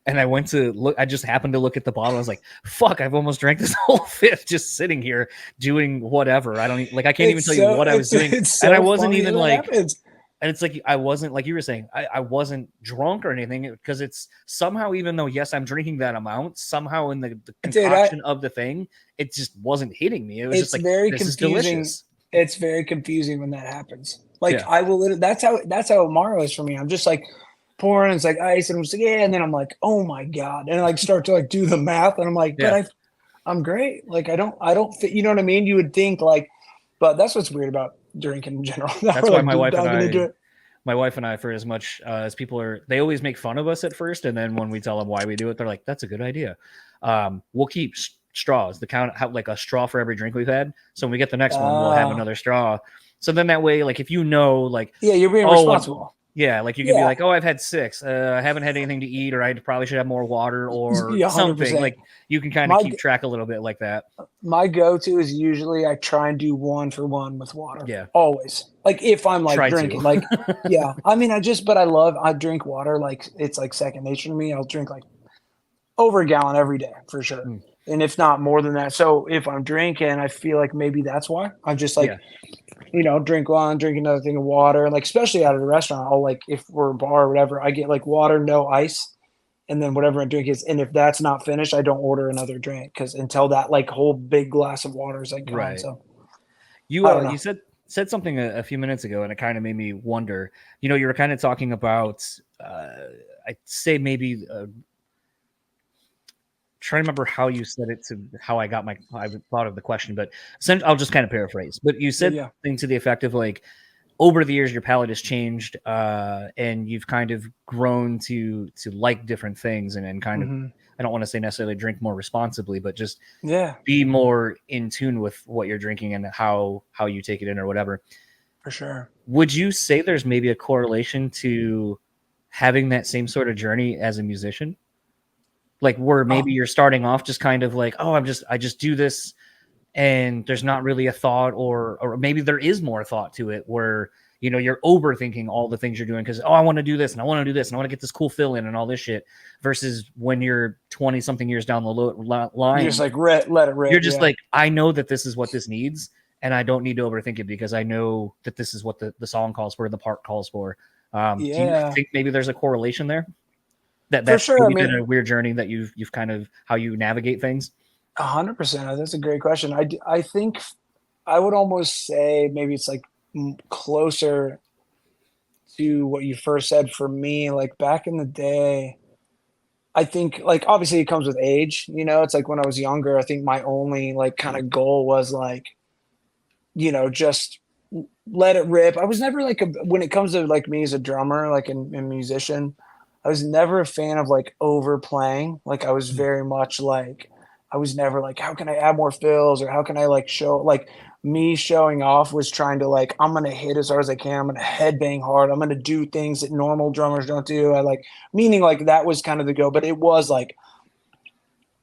And I went to look. I just happened to look at the bottle. I was like, "Fuck! I've almost drank this whole fifth just sitting here doing whatever. I don't like. I can't even tell you what I was doing, and I wasn't even like." Happens. And it's like I wasn't, like you were saying, I wasn't drunk or anything, because it's somehow, even though yes, I'm drinking that amount, somehow in the concoction of the thing, it just wasn't hitting me. It was just like, very this confusing. Is delicious. It's very confusing when that happens. Like I will literally, that's how Amaro is for me. I'm just like pouring, it's like ice, and I'm just like, yeah, and then I'm like, oh my God. And I like start to like do the math, and I'm like, but I'm great. Like I don't fit, you know what I mean? You would think like, but that's what's weird about drinking in general. That's why my wife and I, for as much as people they always make fun of us at first, and then when we tell them why we do it, they're like, "That's a good idea." We'll keep straws, like a straw for every drink we've had. So when we get the next one, we'll have another straw. So then that way, like if you know, like you're being responsible. Yeah, like you can be like, "Oh, I've had 6. I haven't had anything to eat, or I probably should have more water, or something." Like you can kind of keep track a little bit like that. My go-to is usually I try and do 1 for 1 with water. Yeah, always. Like if I'm like drinking, like I mean, I drink water like it's like second nature to me. I'll drink like over a gallon every day for sure, and if not more than that. So if I'm drinking, I feel like maybe that's why I'm just like. You know, drink one, drink another thing of water. Like, especially out of the restaurant, I'll like, if we're a bar or whatever, I get like water, no ice, and then whatever I drink is. And if that's not finished, I don't order another drink because until that like whole big glass of water is like gone. Right. So you said something a few minutes ago, and it kind of made me wonder. You know, you were kind of talking about, I'd say maybe. Trying to remember how you said it to how I thought of the question, but I'll just kind of paraphrase. But you said something to the effect of like, over the years, your palate has changed, and you've kind of grown to like different things, and kind of, I don't want to say necessarily drink more responsibly, but just be more in tune with what you're drinking and how you take it in or whatever. For sure. Would you say there's maybe a correlation to having that same sort of journey as a musician? Like where maybe you're starting off just kind of like, I just do this, and there's not really a thought, or maybe there is more thought to it where, you know, you're overthinking all the things you're doing because, I want to do this and I want to do this and I want to get this cool fill in and all this shit, versus when you're 20 something years down the line, you're just like, let it rip. You're just like, I know that this is what this needs, and I don't need to overthink it because I know that this is what the song calls for, the part calls for. Do you think maybe there's a correlation there? That's for sure. Been a weird journey that you've kind of how you navigate things. 100%. That's a great question. I think I would almost say maybe it's like closer to what you first said for me. Like back in the day, I think like obviously it comes with age. You know, it's like when I was younger, I think my only like kind of goal was like just let it rip. I was never like when it comes to like me as a drummer, like and musician, I was never a fan of like overplaying. Like I was very much like, I was never like, how can I add more fills or how can I like show, like me showing off was trying to like, I'm going to hit as hard as I can. I'm going to headbang hard. I'm going to do things that normal drummers don't do. I like, meaning like that was kind of the go, but it was like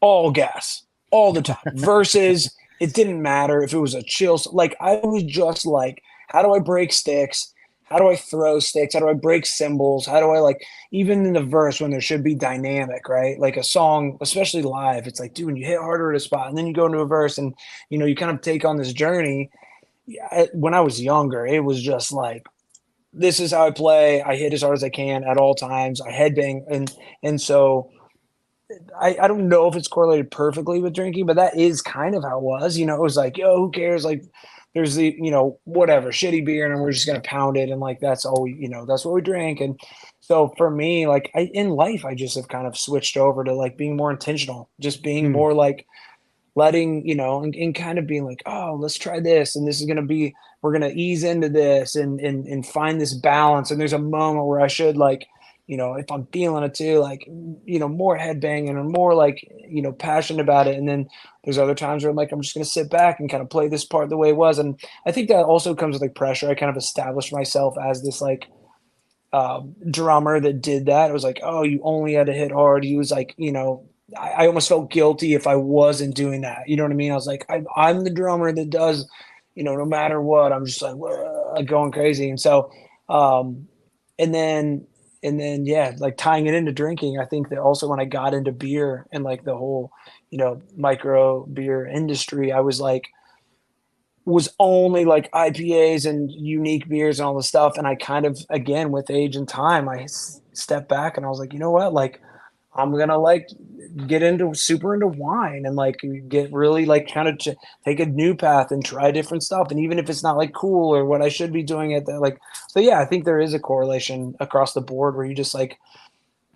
all gas all the time versus it didn't matter if it was a chill. Like I was just like, how do I break sticks? How do I throw sticks? How do I break cymbals? How do I like, even in the verse when there should be dynamic, right? Like a song, especially live, it's like, dude, when you hit harder at a spot and then you go into a verse and, you kind of take on this journey. When I was younger, it was just like, this is how I play. I hit as hard as I can at all times. I headbang. And so I don't know if it's correlated perfectly with drinking, but that is kind of how it was. It was like, yo, who cares? Like, there's the, whatever, shitty beer, and we're just going to pound it. And like, that's all we, that's what we drink. And so for me, like in life, I just have kind of switched over to like being more intentional, just being more like letting, and kind of being like, oh, let's try this. And this is going to be, we're going to ease into this and find this balance. And there's a moment where I should like, if I'm feeling it too, like, more headbanging or more like, passionate about it. And then there's other times where I'm like, I'm just going to sit back and kind of play this part the way it was. And I think that also comes with like pressure. I kind of established myself as this like drummer that did that. It was like, oh, you only had to hit hard. He was like, I almost felt guilty if I wasn't doing that. You know what I mean? I was like, I'm the drummer that does, no matter what, I'm just like going crazy. And so, and then, yeah, like tying it into drinking, I think that also when I got into beer and like the whole, micro beer industry, I was only like IPAs and unique beers and all this stuff. And I kind of, again, with age and time, I stepped back and I was like, you know what, like, I'm going to like get super into wine and like get really like kind of take a new path and try different stuff. And even if it's not like cool or what I should be doing at that, like, so yeah, I think there is a correlation across the board where you just like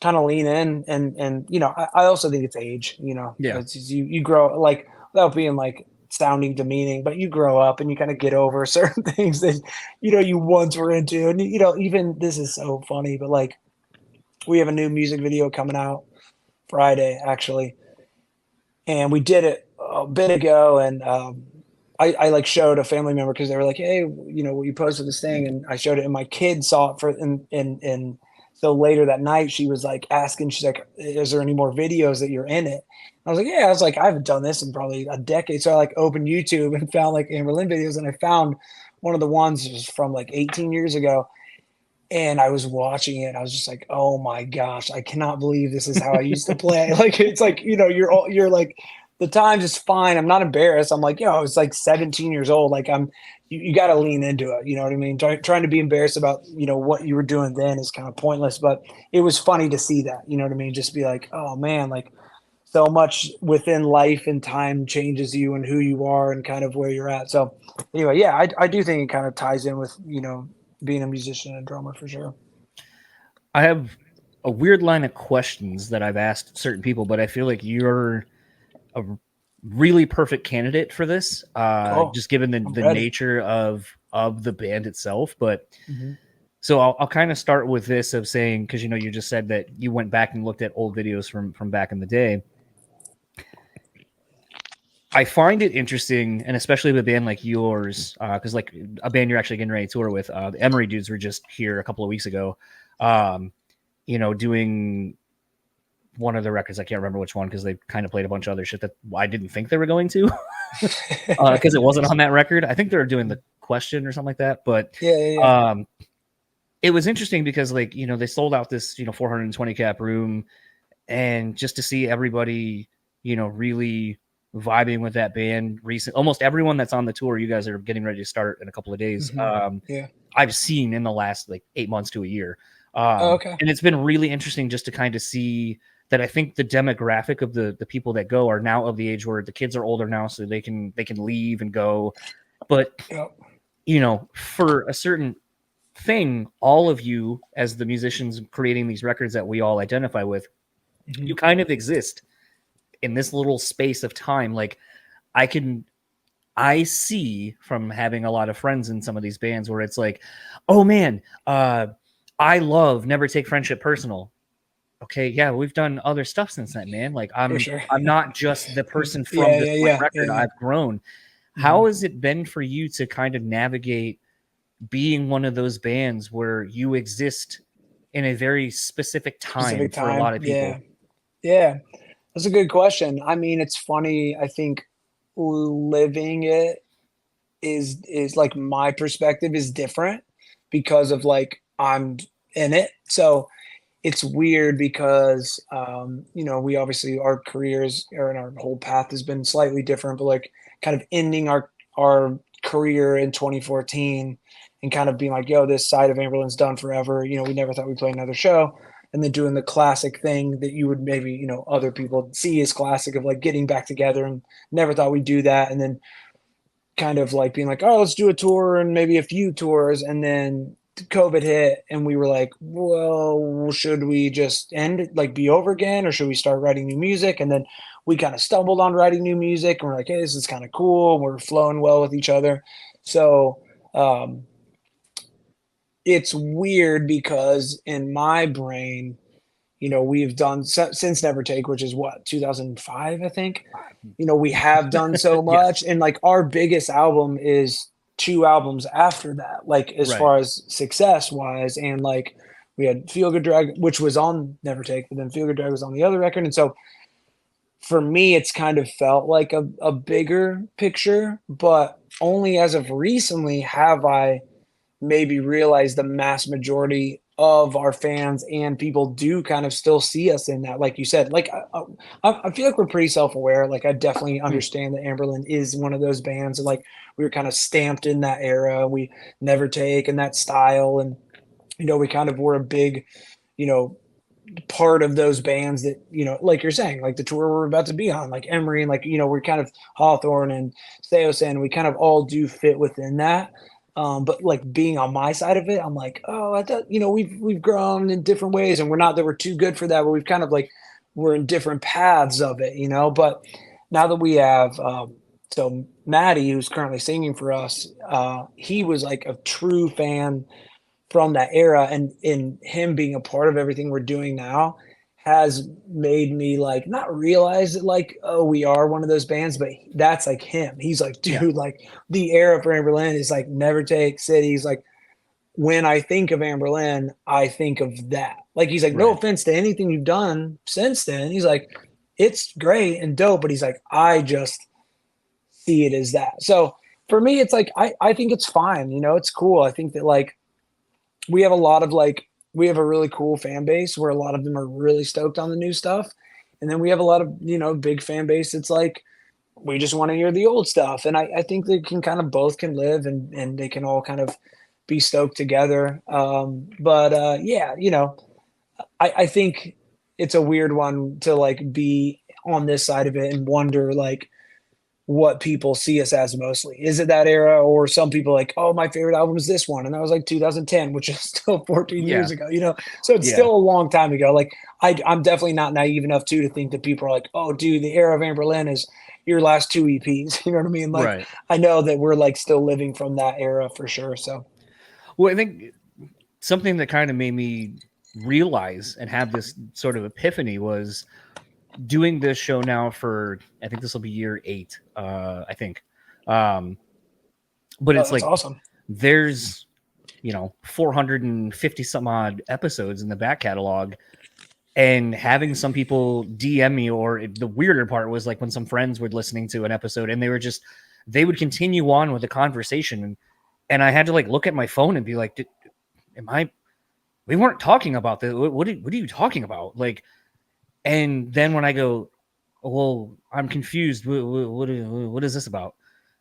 kind of lean in and, I also think it's age, yeah, it's, you grow like without being like sounding demeaning, but you grow up and you kind of get over certain things that, you once were into. And, even this is so funny, but like we have a new music video coming out Friday actually, and we did it a bit ago, and I like showed a family member because they were like, hey, you posted this thing, and I showed it, and my kid saw it and so later that night she was like asking, she's like, is there any more videos that you're in it? I was like, yeah. I was like, I haven't done this in probably a decade. So I like opened YouTube and found like Anberlin videos, and I found one of the ones was from like 18 years ago. And I was watching it. I was just like, oh my gosh, I cannot believe this is how I used to play. Like, it's like, you're like, the time's just fine. I'm not embarrassed. I'm like, I was like 17 years old. Like you got to lean into it. You know what I mean? Trying to be embarrassed about, what you were doing then is kind of pointless, but it was funny to see that, you know what I mean? Just be like, oh man, like so much within life and time changes you and who you are and kind of where you're at. So anyway, yeah, I do think it kind of ties in with, being a musician and drummer for sure. I have a weird line of questions that I've asked certain people, but I feel like you're a really perfect candidate for this, just given the nature of the band itself. But so I'll kind of start with this of saying, because you just said that you went back and looked at old videos from back in the day. I find it interesting, and especially with a band like yours, because like a band you're actually getting ready to tour with, the Emery dudes were just here a couple of weeks ago, doing one of the records. I can't remember which one because they kind of played a bunch of other shit that I didn't think they were going to, because it wasn't on that record. I think they were doing The Question or something like that. But yeah. It was interesting because like, they sold out this, 420 cap room, and just to see everybody, really vibing with that band almost everyone that's on the tour you guys are getting ready to start in a couple of days, I've seen in the last like 8 months to a year, okay. And it's been really interesting just to kind of see that. I think the demographic of the people that go are now of the age where the kids are older now, so they can leave and go, but for a certain thing, all of you as the musicians creating these records that we all identify with, you kind of exist in this little space of time. Like I I see from having a lot of friends in some of these bands where it's like, oh man, I love Never Take Friendship Personal. Okay, yeah, we've done other stuff since then, man. Like I'm not just the person from this one record. I've grown. How has it been for you to kind of navigate being one of those bands where you exist in a very specific time for a lot of people? Yeah. That's a good question. I mean, it's funny. I think living it is like my perspective is different because of like I'm in it. So it's weird because we obviously our careers or our whole path has been slightly different, but like kind of ending our career in 2014 and kind of being like, yo, this side of Anberlin's done forever. We never thought we'd play another show. And then doing the classic thing that you would maybe, other people see as classic of like getting back together, and never thought we'd do that. And then kind of like being like, oh, let's do a tour and maybe a few tours. And then COVID hit and we were like, well, should we just end it, like be over again, or should we start writing new music? And then we kind of stumbled on writing new music and we're like, hey, this is kind of cool. We're flowing well with each other. So it's weird because in my brain, we've done since Never Take, which is what, 2005, I think. We have done so much. And like our biggest album is 2 albums after that, like as far as success wise. And like we had Feel Good Drag, which was on Never Take, but then Feel Good Drag was on the other record. And so for me, it's kind of felt like a bigger picture, but only as of recently have I maybe realized the mass majority of our fans and people do kind of still see us in that. Like you said, like I feel like we're pretty self-aware. Like I definitely understand that Anberlin is one of those bands, and like we were kind of stamped in that era. We Never Take and that style, and we kind of were a big part of those bands that like you're saying, like the tour we're about to be on, like Emery, and like we're kind of Hawthorne and Theosin, we kind of all do fit within that. But like being on my side of it, I'm like, oh, I thought, we've grown in different ways, and we're not that we're too good for that, but we've kind of like, we're in different paths of it, But now that we have, so Matty, who's currently singing for us, he was like a true fan from that era, and in him being a part of everything we're doing now has made me like not realize that like, oh, we are one of those bands, but that's like him. He's like, dude, like the era for Anberlin is like Never Take, Cities. Like when I think of Anberlin, I think of that. Like he's like, no offense to anything you've done since then. He's like, it's great and dope, but he's like, I just see it as that. So for me, it's like I think it's fine. It's cool. I think that like we have a lot of like, we have a really cool fan base where a lot of them are really stoked on the new stuff. And then we have a lot of, big fan base. It's like, we just want to hear the old stuff. And I think they can kind of both can live and they can all kind of be stoked together. Yeah, I think it's a weird one to like be on this side of it and wonder like what people see us as mostly. Is it that era, or some people like, oh, my favorite album is this one, and that was like 2010, which is still 14 years ago, so it's still a long time ago. Like I'm definitely not naive enough to think that people are like, oh dude, the era of Anberlin is your last 2 EPs. You know what I mean? Like I know that we're like still living from that era for sure. So well, I think something that kind of made me realize and have this sort of epiphany was doing this show now for, I think this will be year 8, I think. But it's like awesome. There's 450 some odd episodes in the back catalog, and having some people DM me, or the weirder part was like when some friends were listening to an episode and they would continue on with the conversation, and I had to like look at my phone and be like, we weren't talking about this. What are you talking about? Like, and then when I go, well, I'm confused. What is this about?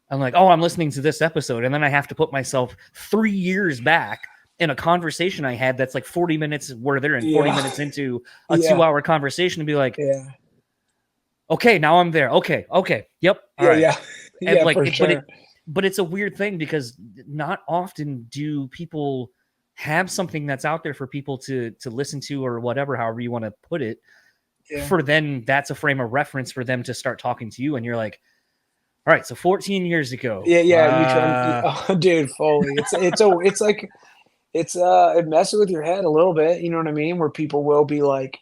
I'm like, oh, I'm listening to this episode. And then I have to put myself 3 years back in a conversation I had that's like 40 minutes where they're in 40 minutes into a 2-hour conversation, and be like, okay, now I'm there. Okay. Yep. All right. And like, for sure. But it's a weird thing because not often do people have something that's out there for people to listen to, or whatever, however you want to put it. For then that's a frame of reference for them to start talking to you, and you're like, All right, so 14 years ago. Yeah. You try, dude, fully. It's like, it messes with your head a little bit. You know what I mean? Where people will be like,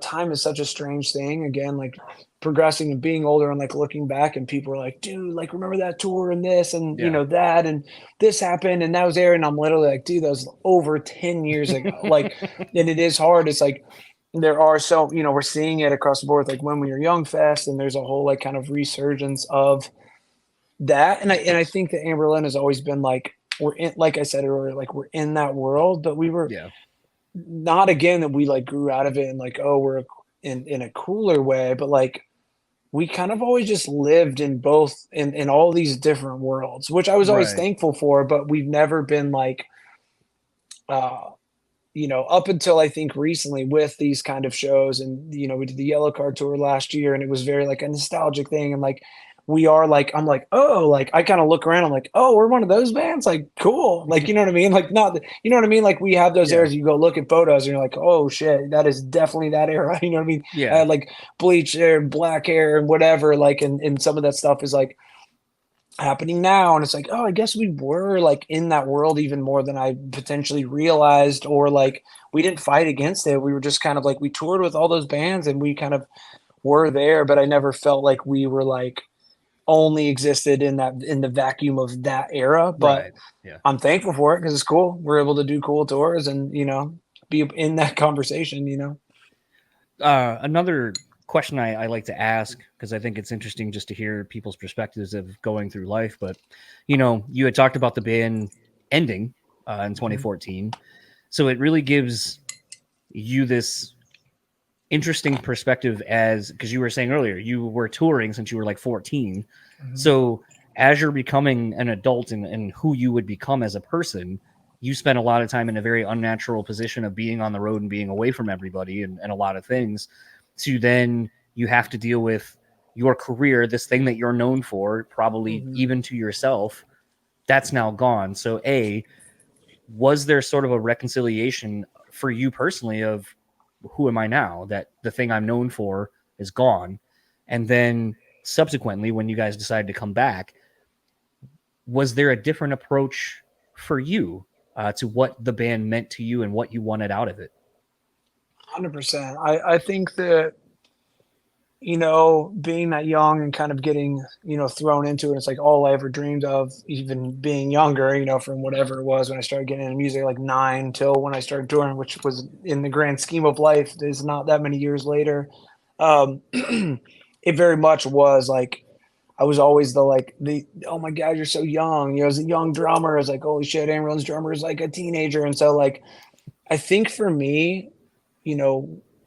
time is such a strange thing. Again, like progressing and being older and like looking back, and people are like, dude, like remember that tour and this and that and this happened and that was there. And I'm literally like, dude, that was over 10 years ago. Like, and it is hard. It's like, there are we're seeing it across the board, like When We Were Young Fest, and there's a whole like kind of resurgence of that. And I think that Anberlin has always been like, we're in, like I said earlier, like we're in that world, but we were not, again, that we like grew out of it and like, oh, we're in a cooler way, but like we kind of always just lived in both in all these different worlds, which I was always thankful for, but we've never been like, up until I think recently with these kind of shows. And, we did the Yellow Card tour last year, and it was very like a nostalgic thing. And like, we are like, I'm like, oh, like I kind of look around, I'm like, oh, we're one of those bands, like cool, like, you know what I mean, like not, you know what I mean, like we have those eras. You go look at photos and you're like, oh shit, that is definitely that era. You know what I mean? I had like bleach hair, black hair, and whatever, like, and some of that stuff is like happening now, and it's like, oh, I guess we were like in that world even more than I potentially realized, or like we didn't fight against it. We were just kind of like, we toured with all those bands and we kind of were there, but I never felt like we were like only existed in the vacuum of that era. But I'm thankful for it because it's cool. We're able to do cool tours and be in that conversation. Another question I like to ask, because I think it's interesting just to hear people's perspectives of going through life. But you had talked about the band ending in 2014, so it really gives you this interesting perspective, as because you were saying earlier you were touring since you were like 14. So as you're becoming an adult and who you would become as a person, you spent a lot of time in a very unnatural position of being on the road and being away from everybody and a lot of things. So then you have to deal with your career, this thing that you're known for, probably even to yourself, that's now gone. So was there sort of a reconciliation for you personally of, who am I now? That the thing I'm known for is gone. And then subsequently, when you guys decided to come back, was there a different approach for you to what the band meant to you and what you wanted out of it? 100%. I think that, being that young and kind of getting, thrown into it, it's like all I ever dreamed of, even being younger, from whatever it was when I started getting into music, like 9 till when I started touring, which was in the grand scheme of life is not that many years later. It very much was like, I was always oh my God, you're so young. As a young drummer, I was like, holy shit, Anberlin's drummer is like a teenager. And so like, I think for me,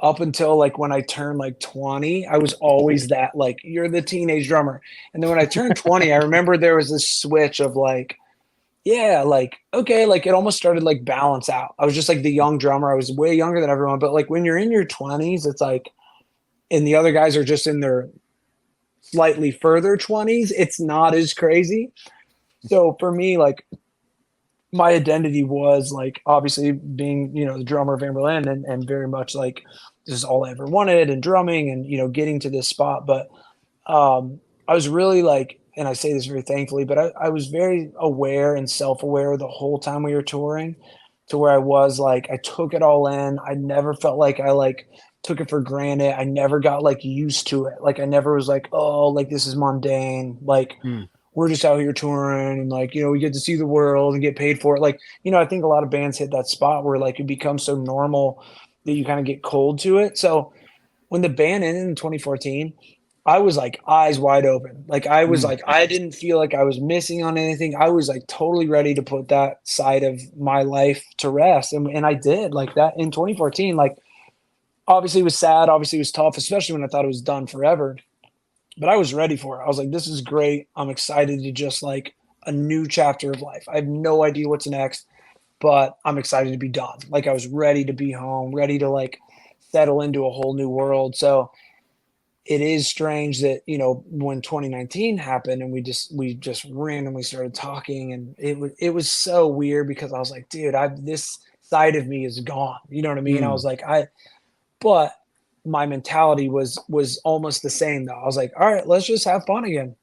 up until like when I turned like 20, I was always that, like, you're the teenage drummer. And then when I turned 20, I remember there was this switch of like, yeah, like, okay, like it almost started like balance out. I was just like the young drummer. I was way younger than everyone. But like when you're in your 20s, it's like, and the other guys are just in their slightly further 20s, it's not as crazy. So for me, like, my identity was like obviously being, the drummer of Anberlin and very much like this is all I ever wanted and drumming and, getting to this spot. But I was really like, and I say this very thankfully, but I was very aware and self-aware the whole time we were touring, to where I was like, I took it all in. I never felt like I like took it for granted. I never got like used to it. Like I never was like, oh, like this is mundane. Like, we're just out here touring and like, we get to see the world and get paid for it. Like, I think a lot of bands hit that spot where like it becomes so normal that you kind of get cold to it. So when the band ended in 2014, I was like eyes wide open. Like I was like, I didn't feel like I was missing on anything. I was like totally ready to put that side of my life to rest. And I did like that in 2014. Like obviously it was sad. Obviously it was tough, especially when I thought it was done forever. But I was ready for it. I was like, this is great. I'm excited to just like a new chapter of life. I have no idea what's next, but I'm excited to be done. Like I was ready to be home, ready to like settle into a whole new world. So it is strange that, when 2019 happened and we just randomly started talking, and it was so weird because I was like, dude, this side of me is gone. You know what I mean? I was like, but my mentality was almost the same though. I was like, all right, let's just have fun again.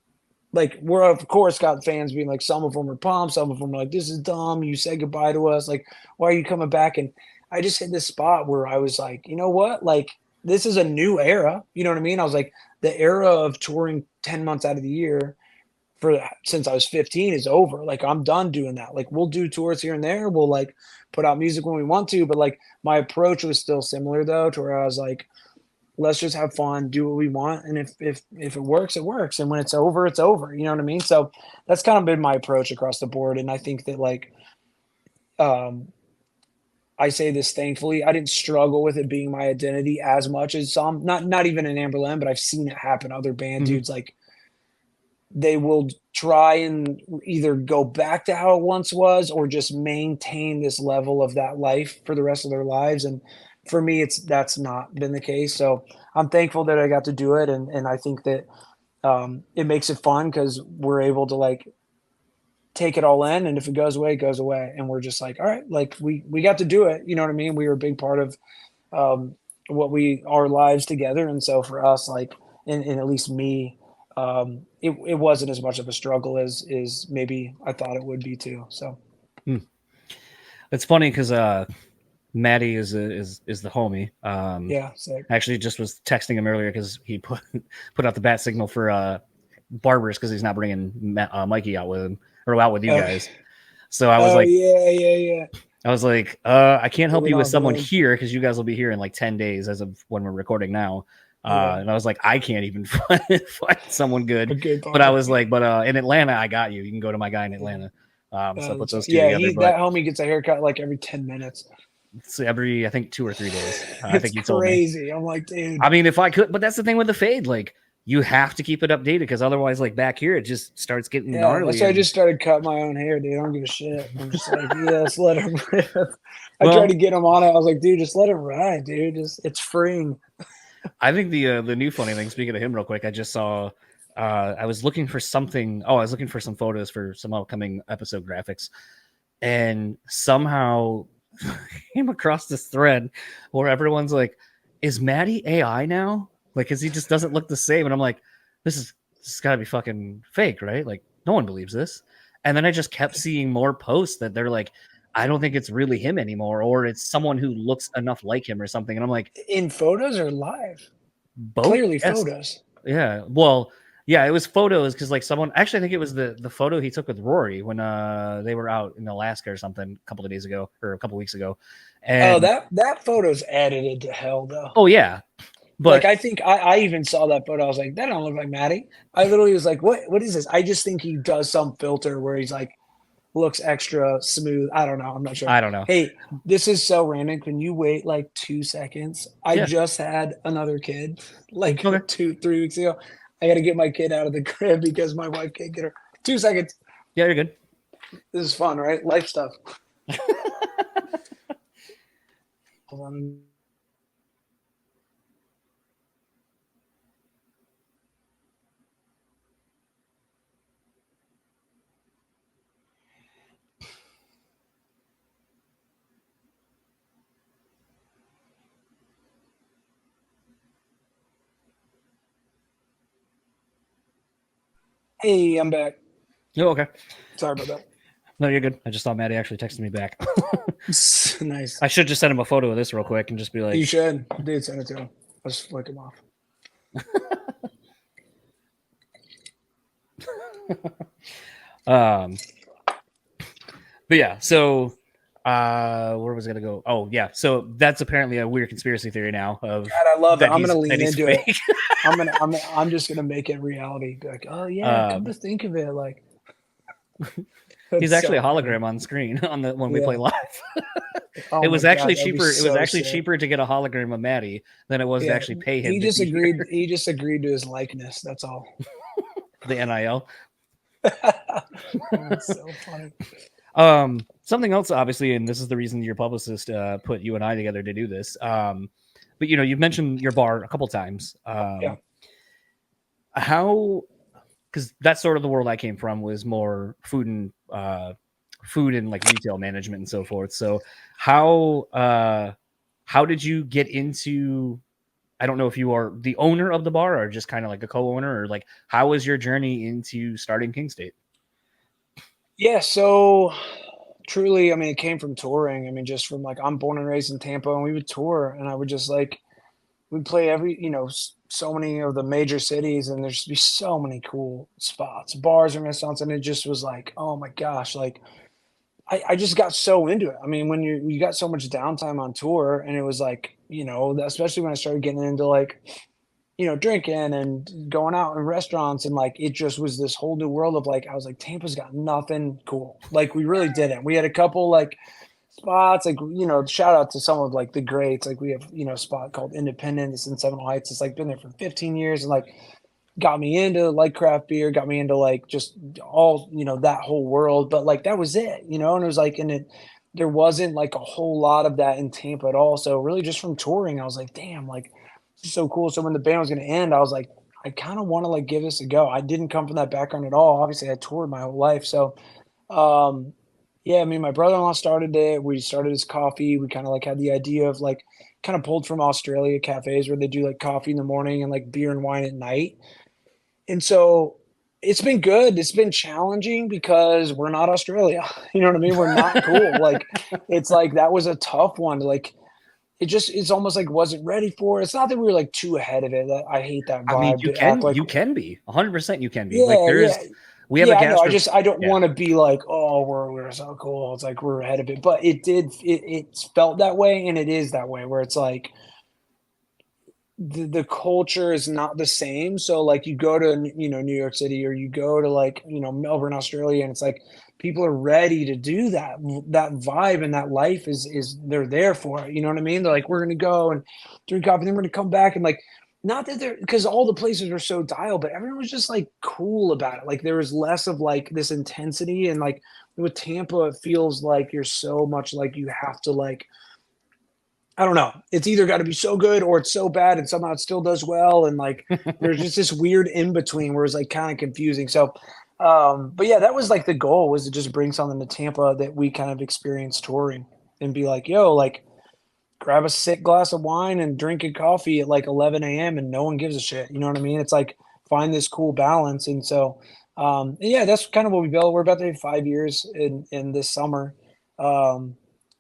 like we're of course got fans being like, some of them are pumped, some of them are like, this is dumb, you said goodbye to us, like why are you coming back? And I just hit this spot where I was like, you know what, like this is a new era, you know what I mean? I was like, the era of touring 10 months out of the year since I was 15 is over. Like I'm done doing that. Like we'll do tours here and there, we'll like put out music when we want to, but like my approach was still similar though, to where I was like, let's just have fun, do what we want, and if it works, it works, and when it's over, it's over. You know what I mean? So that's kind of been my approach across the board, and I think that like, I say this thankfully, I didn't struggle with it being my identity as much as some, not even in Anberlin, but I've seen it happen. Other band dudes, like they will try and either go back to how it once was or just maintain this level of that life for the rest of their lives. And for me, that's not been the case. So I'm thankful that I got to do it. And I think that it makes it fun because we're able to like take it all in. And if it goes away, it goes away. And we're just like, all right, like we got to do it. You know what I mean? We were a big part of our lives together. And so for us, like, and at least me, it wasn't as much of a struggle as maybe I thought it would be too. So it's funny because Matty is the homie. Yeah, sick. Actually just was texting him earlier because he put out the bat signal for barbers because he's not bringing Mikey out with him or out with you guys. So I was like, yeah. I was like, I can't help you with someone here because you guys will be here in like 10 days as of when we're recording now. And I was like, I can't even find someone good. But I was like, but in Atlanta, I got you. You can go to my guy in Atlanta. So I put those two together. That homie gets a haircut like every 10 minutes. It's every, I think 2 or 3 days. I think you told me. Crazy. I'm like, dude. I mean, if I could, but that's the thing with the fade. Like, you have to keep it updated because otherwise, like back here, it just starts getting gnarly. That's why I just started cutting my own hair, dude. I don't give a shit. I'm just like, let's let him rip. I tried to get him on it. I was like, dude, just let him ride, dude. It's freeing. I think the new funny thing, speaking of him real quick, I just saw, I was looking for something. Oh, I was looking for some photos for some upcoming episode graphics. And somehow came across this thread where everyone's like, is Matty AI now? Like, cause he just doesn't look the same. And I'm like, this has gotta be fucking fake, right? Like no one believes this. And then I just kept seeing more posts that they're like, I don't think it's really him anymore, or it's someone who looks enough like him or something. And I'm like, in photos or live? Both. Clearly photos. Yeah. Well, yeah, it was photos because like someone actually, I think it was the photo he took with Rory when they were out in Alaska or something a couple of days ago or a couple of weeks ago. And that photo's edited to hell though. Oh yeah. But like I think I even saw that photo. I was like, that don't look like Matty. I literally was like, what is this? I just think he does some filter where he's like looks extra smooth. I don't know. I'm not sure. I don't know. Hey, this is so random. Can you wait like 2 seconds? I just had another kid like 2-3 weeks ago. I got to get my kid out of the crib because my wife can't get her. 2 seconds. Yeah, you're good. This is fun, right? Life stuff. Hold on. Hey, I'm back. Oh, okay. Sorry about that. No, you're good. I just thought Matty actually texted me back. Nice. I should just send him a photo of this real quick and just be like, you should. Dude, send it to him. I'll just flick him off. But yeah, so where was I gonna go? Oh yeah, so that's apparently a weird conspiracy theory now. Of God, I love it. I'm gonna lean into fake. it. I'm just gonna make it reality. Be like, oh yeah, come to think of it, like he's actually a hologram on screen on the when we play live. It was actually cheaper. It was actually cheaper to get a hologram of Matty than it was to actually pay him. He just agreed. He just agreed to his likeness. That's all. The NIL. That's so funny. Something else, obviously, and this is the reason your publicist put you and I together to do this. But you've mentioned your bar a couple times. How? Because that's sort of the world I came from, was more food and like retail management and so forth. So how did you get into I don't know if you are the owner of the bar or just kind of like a co-owner, or like how was your journey into starting King State? Yeah, so truly, I mean, it came from touring. I mean, just from like I'm born and raised in Tampa, and we would tour, and I would just like we'd play so many of the major cities, and there's just be so many cool spots, bars and restaurants, and it just was like, oh my gosh, like I just got so into it. I mean, when you got so much downtime on tour, and it was like, especially when I started getting into like, drinking and going out in restaurants, and like it just was this whole new world of like I was like, Tampa's got nothing cool. Like we really didn't. We had a couple like spots, like shout out to some of like the greats. Like we have a spot called Independence in Seminole Heights. It's like been there for 15 years, and like got me into like craft beer, got me into like just all that whole world. But like that was it, and it was like, and it there wasn't like a whole lot of that in Tampa at all. So really, just from touring, I was like, damn, like this is so cool. So when the band was going to end, I was like, I kind of want to like give this a go. I didn't come from that background at all. Obviously, I toured my whole life, so um, yeah, I mean, my brother-in-law started it. We started his coffee. We kind of like had the idea of like kind of pulled from Australia cafes where they do like coffee in the morning and like beer and wine at night. And so it's been good. It's been challenging because we're not Australia. You know what I mean? We're not cool. Like it's like that was a tough one. Like it's almost like wasn't ready for it. It's not that we were like too ahead of it. I hate that I mean, vibe to act like you can be 100%. You can be like yeah, there's yeah. we have a Yeah, I know. gastro. I don't Yeah, want to be like, oh, we're so cool. It's like we're ahead of it. But it's felt that way, and it is that way where it's like the culture is not the same. So like you go to New York City, or you go to like Melbourne, Australia, and it's like people are ready to do that vibe, and that life is they're there for it. You know what I mean? They're like, we're gonna go and drink coffee, then we're gonna come back, and like not that they're because all the places are so dialed, but everyone was just like cool about it. Like there was less of like this intensity, and like with Tampa, it feels like you're so much like you have to like I don't know. It's either got to be so good or it's so bad and somehow it still does well. And like, there's just this weird in between where it's like kind of confusing. So, but yeah, that was like the goal was to just bring something to Tampa that we kind of experienced touring and be like, yo, like grab a sick glass of wine and drinking coffee at like 11 a.m. and no one gives a shit. You know what I mean? It's like find this cool balance. And so, yeah, that's kind of what we built. We're about to have 5 years in this summer.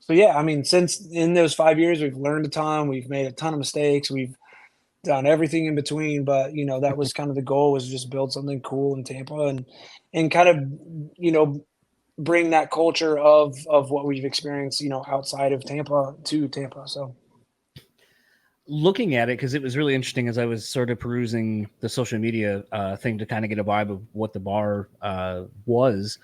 So yeah, I mean, since in those 5 years, we've learned a ton. We've made a ton of mistakes. We've done everything in between, but that was kind of the goal was just build something cool in Tampa and kind of bring that culture of what we've experienced outside of Tampa to Tampa. So looking at it, because it was really interesting as I was sort of perusing the social media thing to kind of get a vibe of what the bar was.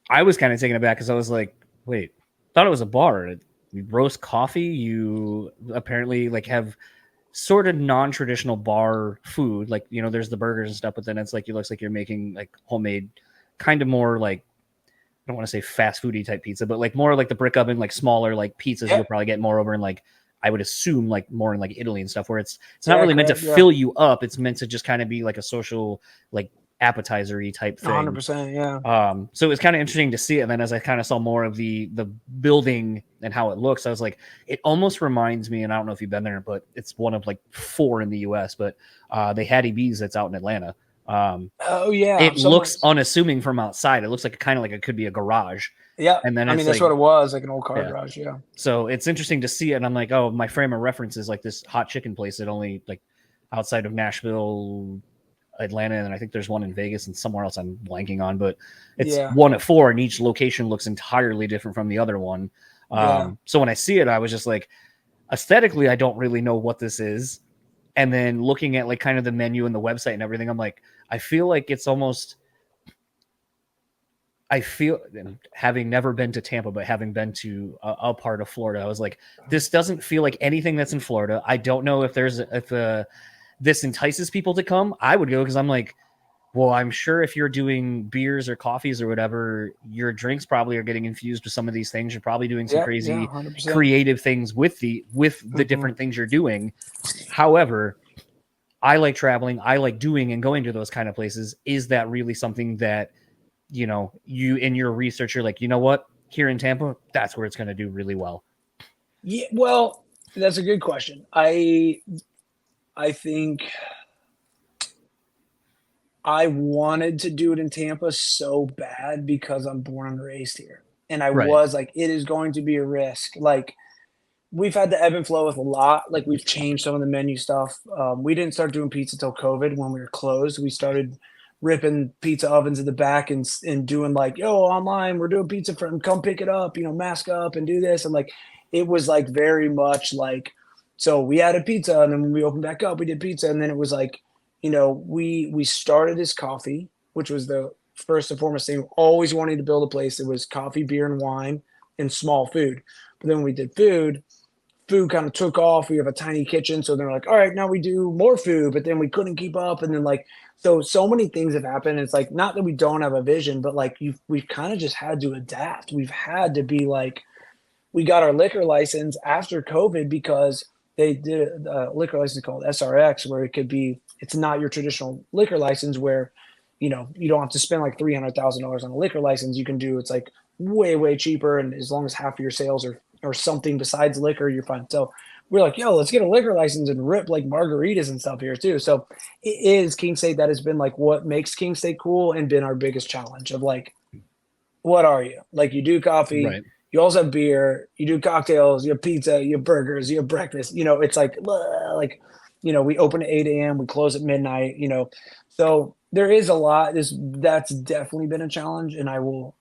I was kind of taken aback because I was like, wait, thought it was a bar. You roast coffee. You apparently like have sort of non-traditional bar food. Like, there's the burgers and stuff, but then it's like, it looks like you're making like homemade, kind of more like, I don't want to say fast foody type pizza, but like more like the brick oven, like smaller, like pizzas you'll probably get more over in like, I would assume like more in like Italy and stuff where it's not really meant to fill you up. It's meant to just kind of be like a social, like appetizer-y type thing. 100%, yeah. So it was kind of interesting to see it. And then as I kind of saw more of the building and how it looks, I was like, it almost reminds me, and I don't know if you've been there, but it's one of like 4 in the US, but the Hattie B's that's out in Atlanta. Oh yeah. It looks unassuming from outside. It looks like kind of like it could be a garage. Yeah. And then I mean, that's like, what it was, like an old car garage. Yeah. So it's interesting to see it. And I'm like, oh, my frame of reference is like this hot chicken place that only like outside of Nashville, Atlanta, and I think there's one in Vegas and somewhere else I'm blanking on, but it's one at 4 and each location looks entirely different from the other one. So when I see it, I was just like, aesthetically, I don't really know what this is. And then looking at like kind of the menu and the website and everything, I'm like, I feel like it's almost, having never been to Tampa, but having been to a part of Florida, I was like, this doesn't feel like anything that's in Florida. I don't know if this entices people to come. I would go because I'm like, well, I'm sure if you're doing beers or coffees or whatever, your drinks probably are getting infused with some of these things. You're probably doing some crazy creative things with the different things you're doing. However, I like traveling. I like doing and going to those kind of places. Is that really something that, you in your research, you're like, you know what, here in Tampa, that's where it's going to do really well? Yeah. Well, that's a good question. I think I wanted to do it in Tampa so bad because I'm born and raised here. And I Right. was like, it is going to be a risk. Like, we've had the ebb and flow with a lot. Like, we've changed some of the menu stuff. We didn't start doing pizza till COVID when we were closed. We started ripping pizza ovens in the back and doing like, yo, online, we're doing pizza from, come pick it up, mask up and do this. And like, it was like very much like, so we added pizza, and then when we opened back up, we did pizza. And then it was like, we started as coffee, which was the first and foremost thing. Always wanting to build a place that was coffee, beer, and wine and small food. But then when we did food kind of took off. We have a tiny kitchen. So they're like, all right, now we do more food, but then we couldn't keep up. And then like, so many things have happened. It's like, not that we don't have a vision, but like we've kind of just had to adapt. We've had to be like, we got our liquor license after COVID because they did a liquor license called SRX, where it's not your traditional liquor license where, you don't have to spend like $300,000 on a liquor license. You can do, it's like way, way cheaper. And as long as half of your sales or something besides liquor, you're fine. So we're like, yo, let's get a liquor license and rip like margaritas and stuff here too. So it is King State. That has been like what makes King State cool and been our biggest challenge of like, what are you? Like, you do coffee, Right. you also have beer, you do cocktails, you have pizza, you have burgers, you have breakfast. It's like, we open at 8 a.m., we close at midnight, So there is a lot. That's definitely been a challenge. And I will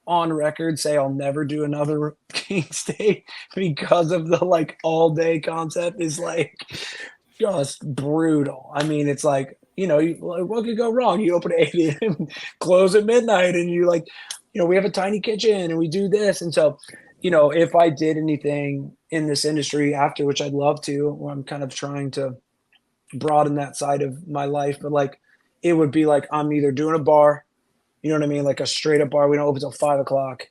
on record say I'll never do another King State because of the like all day concept is like just brutal. I mean, it's like, what could go wrong? You open at 8 a.m., close at midnight, and you like, we have a tiny kitchen and we do this. And so, if I did anything in this industry after, which I'd love to, I'm kind of trying to broaden that side of my life, but like, it would be like, I'm either doing a bar, you know what I mean? Like a straight up bar. We don't open till 5 o'clock,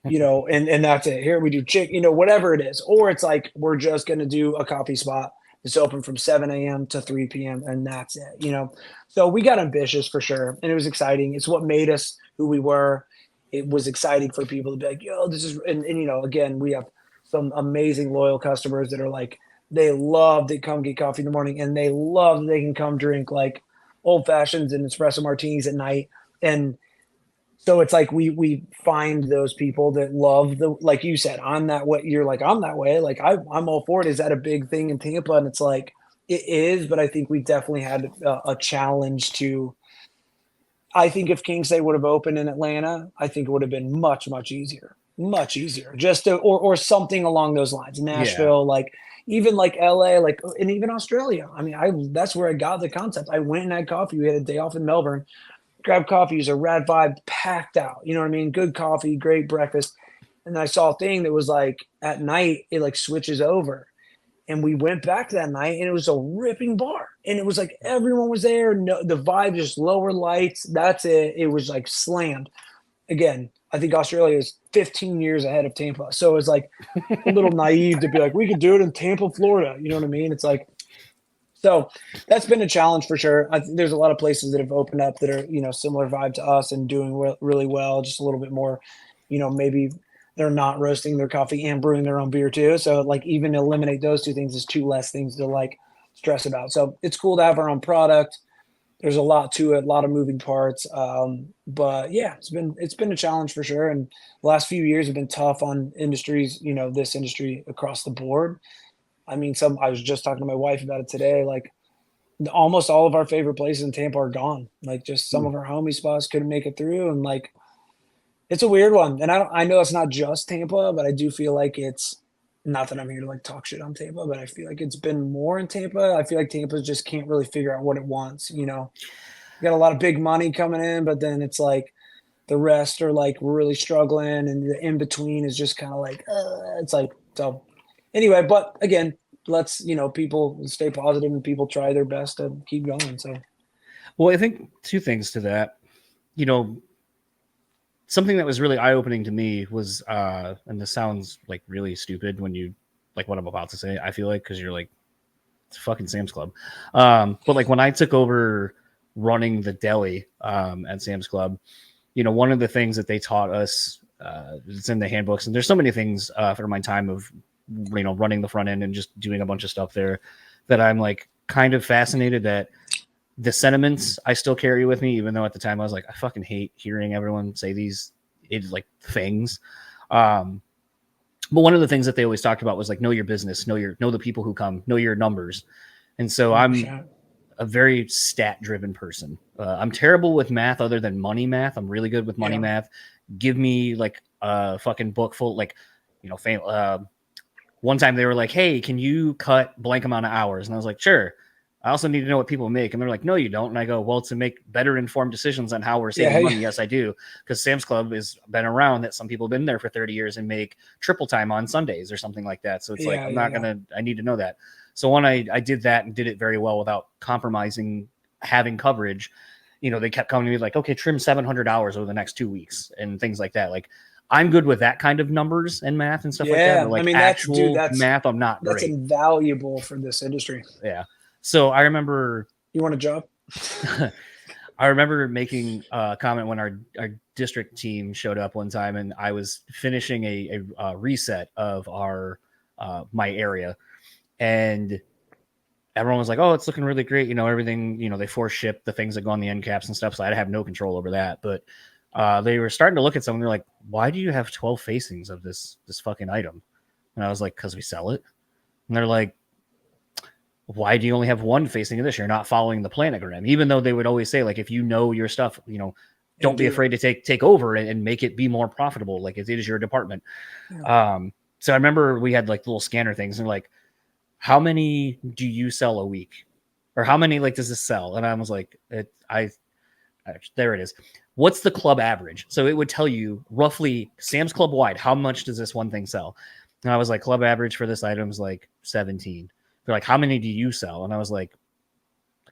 and that's it. Here we do whatever it is. Or it's like, we're just going to do a coffee spot. It's open from 7 a.m. to 3 p.m. and that's it, So we got ambitious for sure. And it was exciting. It's what made us who we were. It was exciting for people to be like, yo, this is, and again, we have some amazing loyal customers that are like, they love to come get coffee in the morning, and they love that they can come drink like old fashions and espresso martinis at night. And so it's like we find those people that love like you said, I'm that way. You're like, I'm that way. Like I'm all for it. Is that a big thing in Tampa? And it's like, it is, but I think we definitely had a challenge to, I think if King State would have opened in Atlanta, I think it would have been much, much easier just to, or something along those lines. Nashville, like even like LA, like, and even Australia. I mean, that's where I got the concept. I went and had coffee. We had a day off in Melbourne. Grab coffee, is a rad vibe, packed out. You know what I mean? Good coffee, great breakfast. And I saw a thing that was like at night, it like switches over. And we went back that night and it was a ripping bar. And it was like everyone was there. No, the vibe, just lower lights. That's it. It was like slammed. Again, I think Australia is 15 years ahead of Tampa. So it's like a little naive to be like, we could do it in Tampa, Florida. You know what I mean? It's like, so that's been a challenge for sure. There's a lot of places that have opened up that are, similar vibe to us and doing really well, just a little bit more, maybe they're not roasting their coffee and brewing their own beer too. So like, even eliminate those two things is two less things to like stress about. So it's cool to have our own product. There's a lot to it, a lot of moving parts. But yeah, it's been a challenge for sure. And the last few years have been tough on industries, this industry across the board. I mean, I was just talking to my wife about it today. Like, almost all of our favorite places in Tampa are gone. Like, just some of our homie spots couldn't make it through. And like, it's a weird one. And I know it's not just Tampa, but I do feel like it's not that I'm here to like talk shit on Tampa, but I feel like it's been more in Tampa. I feel like Tampa just can't really figure out what it wants. You got a lot of big money coming in, but then it's like the rest are like really struggling. And the in between is just kind of like, it's like, so anyway, but again, let's, people stay positive and people try their best to keep going. So, well, I think two things to that, something that was really eye-opening to me was, and this sounds like really stupid when you like what I'm about to say, I feel like, because you're like, it's fucking Sam's Club. But like when I took over running the deli at Sam's Club, one of the things that they taught us, it's in the handbooks, and there's so many things for my time of running the front end and just doing a bunch of stuff there that I'm like kind of fascinated that the sentiments I still carry with me, even though at the time I was like, I fucking hate hearing everyone say these like things. But one of the things that they always talked about was like, know your business, know the people who come, know your numbers. And so I'm a very stat driven person. I'm terrible with math other than money math. I'm really good with money math. Give me like a fucking book full, like, you know, one time they were like, hey, can you cut blank amount of hours? And I was like, sure. I also need to know what people make. And they're like, no, you don't. And I go, well, to make better informed decisions on how we're saving money. Yes, I do. Because Sam's Club has been around that some people have been there for 30 years and make triple time on Sundays or something like that. So it's like, I'm not going to, I need to know that. So when I did that and did it very well without compromising having coverage, you know, they kept coming to me like, okay, trim 700 hours over the next 2 weeks and things like that. Like, I'm good with that kind of numbers and math and stuff like that. But like, I mean, that's math, I'm not great. That's invaluable for this industry. Yeah. So I remember. You want a job? I remember making a comment when our district team showed up one time, and I was finishing a reset of our my area, and everyone was like, "Oh, it's looking really great." You know, everything. You know, they force ship the things that go on the end caps and stuff, so I have no control over that. But they were starting to look at something. They're like, "Why do you have 12 facings of this fucking item?" And I was like, "Because we sell it." And they're like, why do you only have one facing of this? You're not following the planogram, even though they would always say, like, if you know your stuff, you know, don't be afraid to take over and make it be more profitable. Like, it is your department. Yeah. So I remember we had like little scanner things and like, how many do you sell a week? Or how many like does this sell? And I was like, there it is. What's the club average? So it would tell you roughly Sam's Club wide, how much does this one thing sell? And I was like, club average for this item is like 17. They're like, how many do you sell? And I was like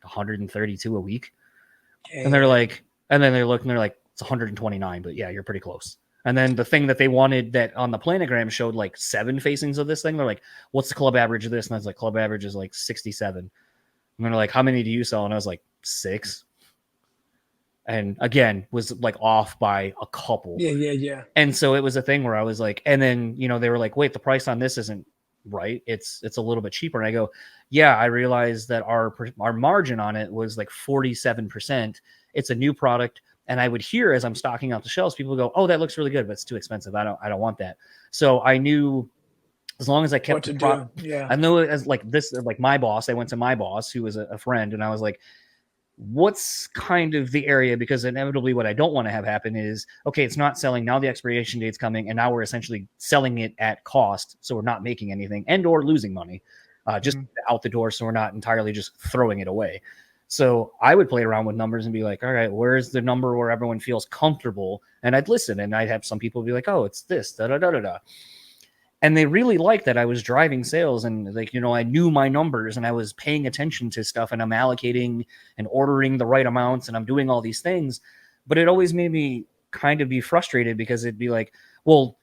132 a week. Yeah. And they're like, and then they look and they're like, it's 129, but yeah, you're pretty close. And then the thing that they wanted that on the planogram showed like 7 facings of this thing. They're like, what's the club average of this? And I was like, club average is like 67. And they're like, how many do you sell? And I was like, 6. And again, was like off by a couple. Yeah. And so it was a thing where I was like, and then, you know, they were like, wait, the price on this isn't right, it's a little bit cheaper. And I go, yeah, I realized that our margin on it was like 47%. It's a new product. And I would hear as I'm stocking out the shelves, people go, oh, that looks really good, but it's too expensive. I don't want that. So I knew as long as I kept the product, I know as like this, like my boss, I went to my boss who was a friend, and I was like, what's kind of the area, because inevitably what I don't want to have happen is, okay, it's not selling now, the expiration date's coming, and now we're essentially selling it at cost, so we're not making anything and or losing money just out the door, so we're not entirely just throwing it away. So I would play around with numbers and be like, all right, where's the number where everyone feels comfortable? And I'd listen, and I'd have some people be like, oh, it's this, da-da-da-da-da. And they really liked that I was driving sales, and like, you know, I knew my numbers and I was paying attention to stuff, and I'm allocating and ordering the right amounts, and I'm doing all these things. But it always made me kind of be frustrated, because it'd be like, well,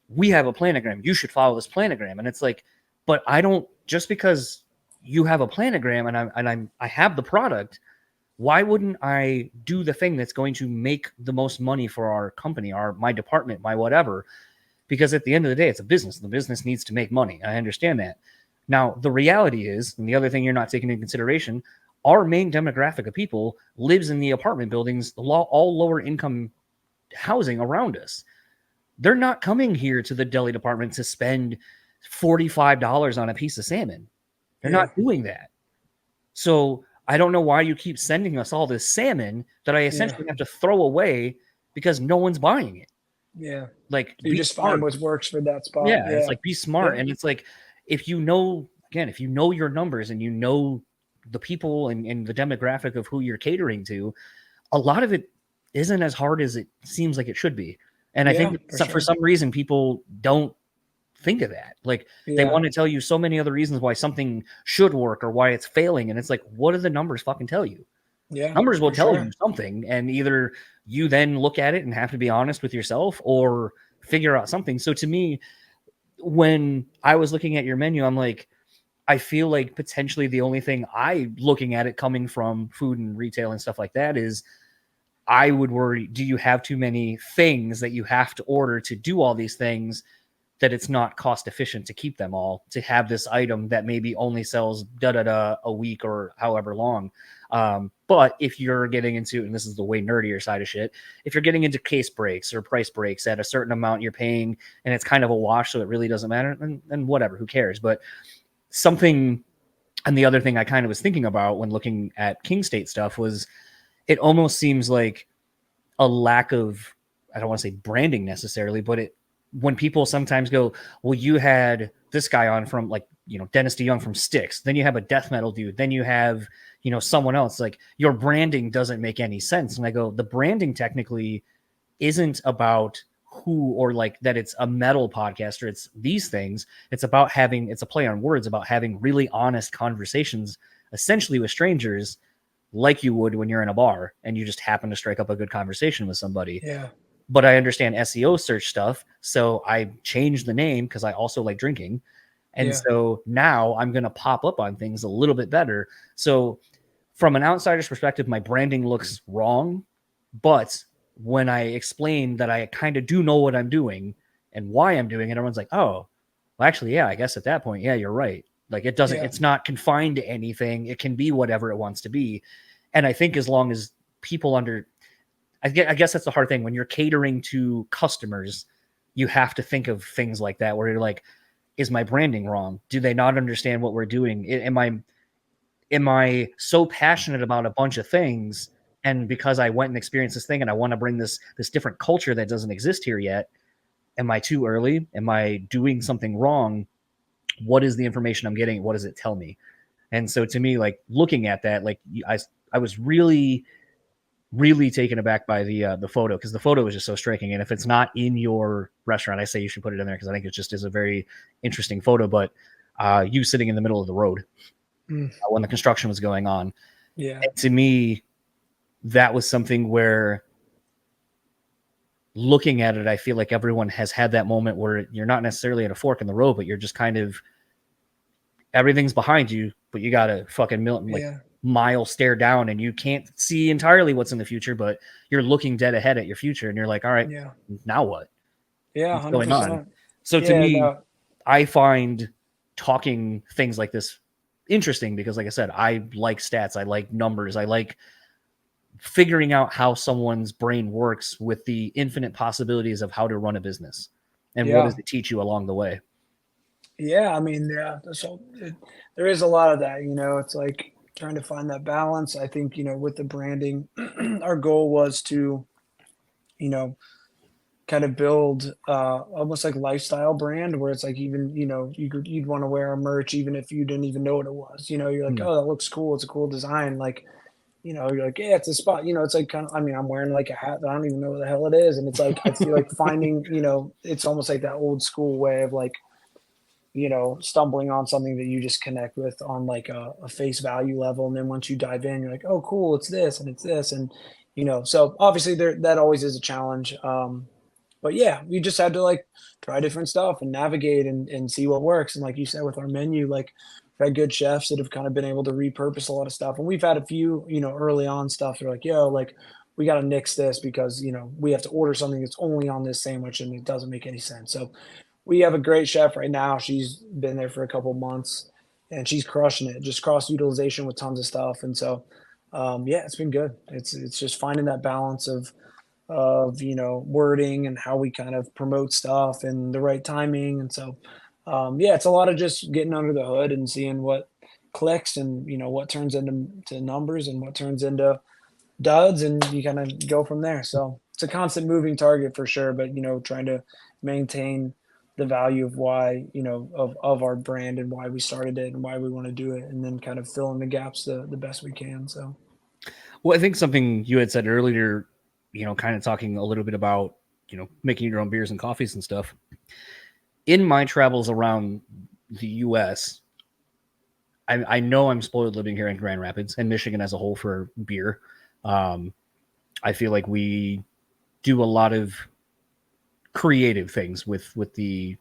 we have a planogram, you should follow this planogram. And it's like, but I don't, just because you have a planogram and I have the product, why wouldn't I do the thing that's going to make the most money for our company, my department, my whatever? Because at the end of the day, it's a business. The business needs to make money. I understand that. Now, the reality is, and the other thing you're not taking into consideration, our main demographic of people lives in the apartment buildings, all lower income housing around us. They're not coming here to the deli department to spend $45 on a piece of salmon. They're not doing that. So I don't know why you keep sending us all this salmon that I essentially have to throw away because no one's buying it. Yeah. Like, you just find what works for that spot. Yeah. It's like, be smart. Yeah. And it's like, if you know your numbers and you know the people and the demographic of who you're catering to, a lot of it isn't as hard as it seems like it should be. And I think for some reason, people don't think of that. Like, they want to tell you so many other reasons why something should work or why it's failing. And it's like, what do the numbers fucking tell you? Yeah, numbers will tell you something, and either you then look at it and have to be honest with yourself or figure out something. So to me, when I was looking at your menu, I'm like, I feel like potentially the only thing looking at it coming from food and retail and stuff like that is, I would worry, do you have too many things that you have to order to do all these things? that it's not cost efficient to keep them all, to have this item that maybe only sells a week or however long. But if you're getting into, and this is the way nerdier side of shit, if you're getting into case breaks or price breaks at a certain amount you're paying and it's kind of a wash, so it really doesn't matter, then whatever, who cares? But something, and the other thing I kind of was thinking about when looking at King State stuff was it almost seems like a lack of, I don't want to say branding necessarily, but when people sometimes go, well, you had this guy on from like, Dennis DeYoung from Styx, then you have a death metal dude, then you have, someone else, like your branding doesn't make any sense. And I go, the branding technically isn't about who, or like that it's a metal podcast or it's these things. It's about it's a play on words about having really honest conversations, essentially with strangers, like you would when you're in a bar and you just happen to strike up a good conversation with somebody. Yeah. But I understand SEO search stuff. So I changed the name because I also like drinking. And so now I'm going to pop up on things a little bit better. So from an outsider's perspective, my branding looks wrong. But when I explain that I kind of do know what I'm doing and why I'm doing it, everyone's like, oh, well, actually, yeah, I guess at that point, yeah, you're right. Like it's not confined to anything. It can be whatever it wants to be. And I think as long as people I guess that's the hard thing. When you're catering to customers, you have to think of things like that, where you're like, is my branding wrong? Do they not understand what we're doing? Am I so passionate about a bunch of things? And because I went and experienced this thing and I want to bring this different culture that doesn't exist here yet, am I too early? Am I doing something wrong? What is the information I'm getting? What does it tell me? And so to me, like looking at that, like I was really, really taken aback by the photo, because the photo is just so striking. And if it's not in your restaurant, I say you should put it in there, because I think it just is a very interesting photo. But you sitting in the middle of the road when the construction was going on. Yeah. And to me, that was something where, looking at it, I feel like everyone has had that moment where you're not necessarily at a fork in the road, but you're just kind of, everything's behind you, but you got to fucking mile stare down, and you can't see entirely what's in the future, but you're looking dead ahead at your future, and you're like, all right, now what? Yeah. What's 100%. going on? So to me, I find talking things like this interesting, because like I said, I like stats, I like numbers, I like figuring out how someone's brain works with the infinite possibilities of how to run a business, and what does it teach you along the way. Yeah, I mean, so there is a lot of that, it's like trying to find that balance. I think, with the branding, our goal was to, kind of build almost like lifestyle brand, where it's like, even, you'd want to wear a merch even if you didn't even know what it was. You're like, oh, that looks cool. It's a cool design. Like, you're like, yeah, it's a spot. It's like kind of, I mean, I'm wearing like a hat that I don't even know what the hell it is. And it's like, I feel like finding, it's almost like that old school way of like, stumbling on something that you just connect with on like a face value level. And then once you dive in, you're like, oh, cool, it's this and it's this. And, so obviously that always is a challenge. But yeah, we just had to like try different stuff and navigate and see what works. And like you said, with our menu, like we've had good chefs that have kind of been able to repurpose a lot of stuff. And we've had a few, early on stuff. They're like, yo, like we got to nix this because, we have to order something that's only on this sandwich and it doesn't make any sense. So we have a great chef right now. She's been there for a couple months and she's crushing it, just cross utilization with tons of stuff. And so, yeah, it's been good. It's just finding that balance of, wording and how we kind of promote stuff and the right timing. And so, yeah, it's a lot of just getting under the hood and seeing what clicks and, what turns into numbers and what turns into duds, and you kind of go from there. So it's a constant moving target for sure, but, trying to maintain the value of why, of our brand and why we started it and why we want to do it, and then kind of fill in the gaps the best we can. So, well, I think something you had said earlier, kind of talking a little bit about, making your own beers and coffees and stuff. In my travels around the US, I know I'm spoiled living here in Grand Rapids and Michigan as a whole for beer. I feel like we do a lot of creative things with the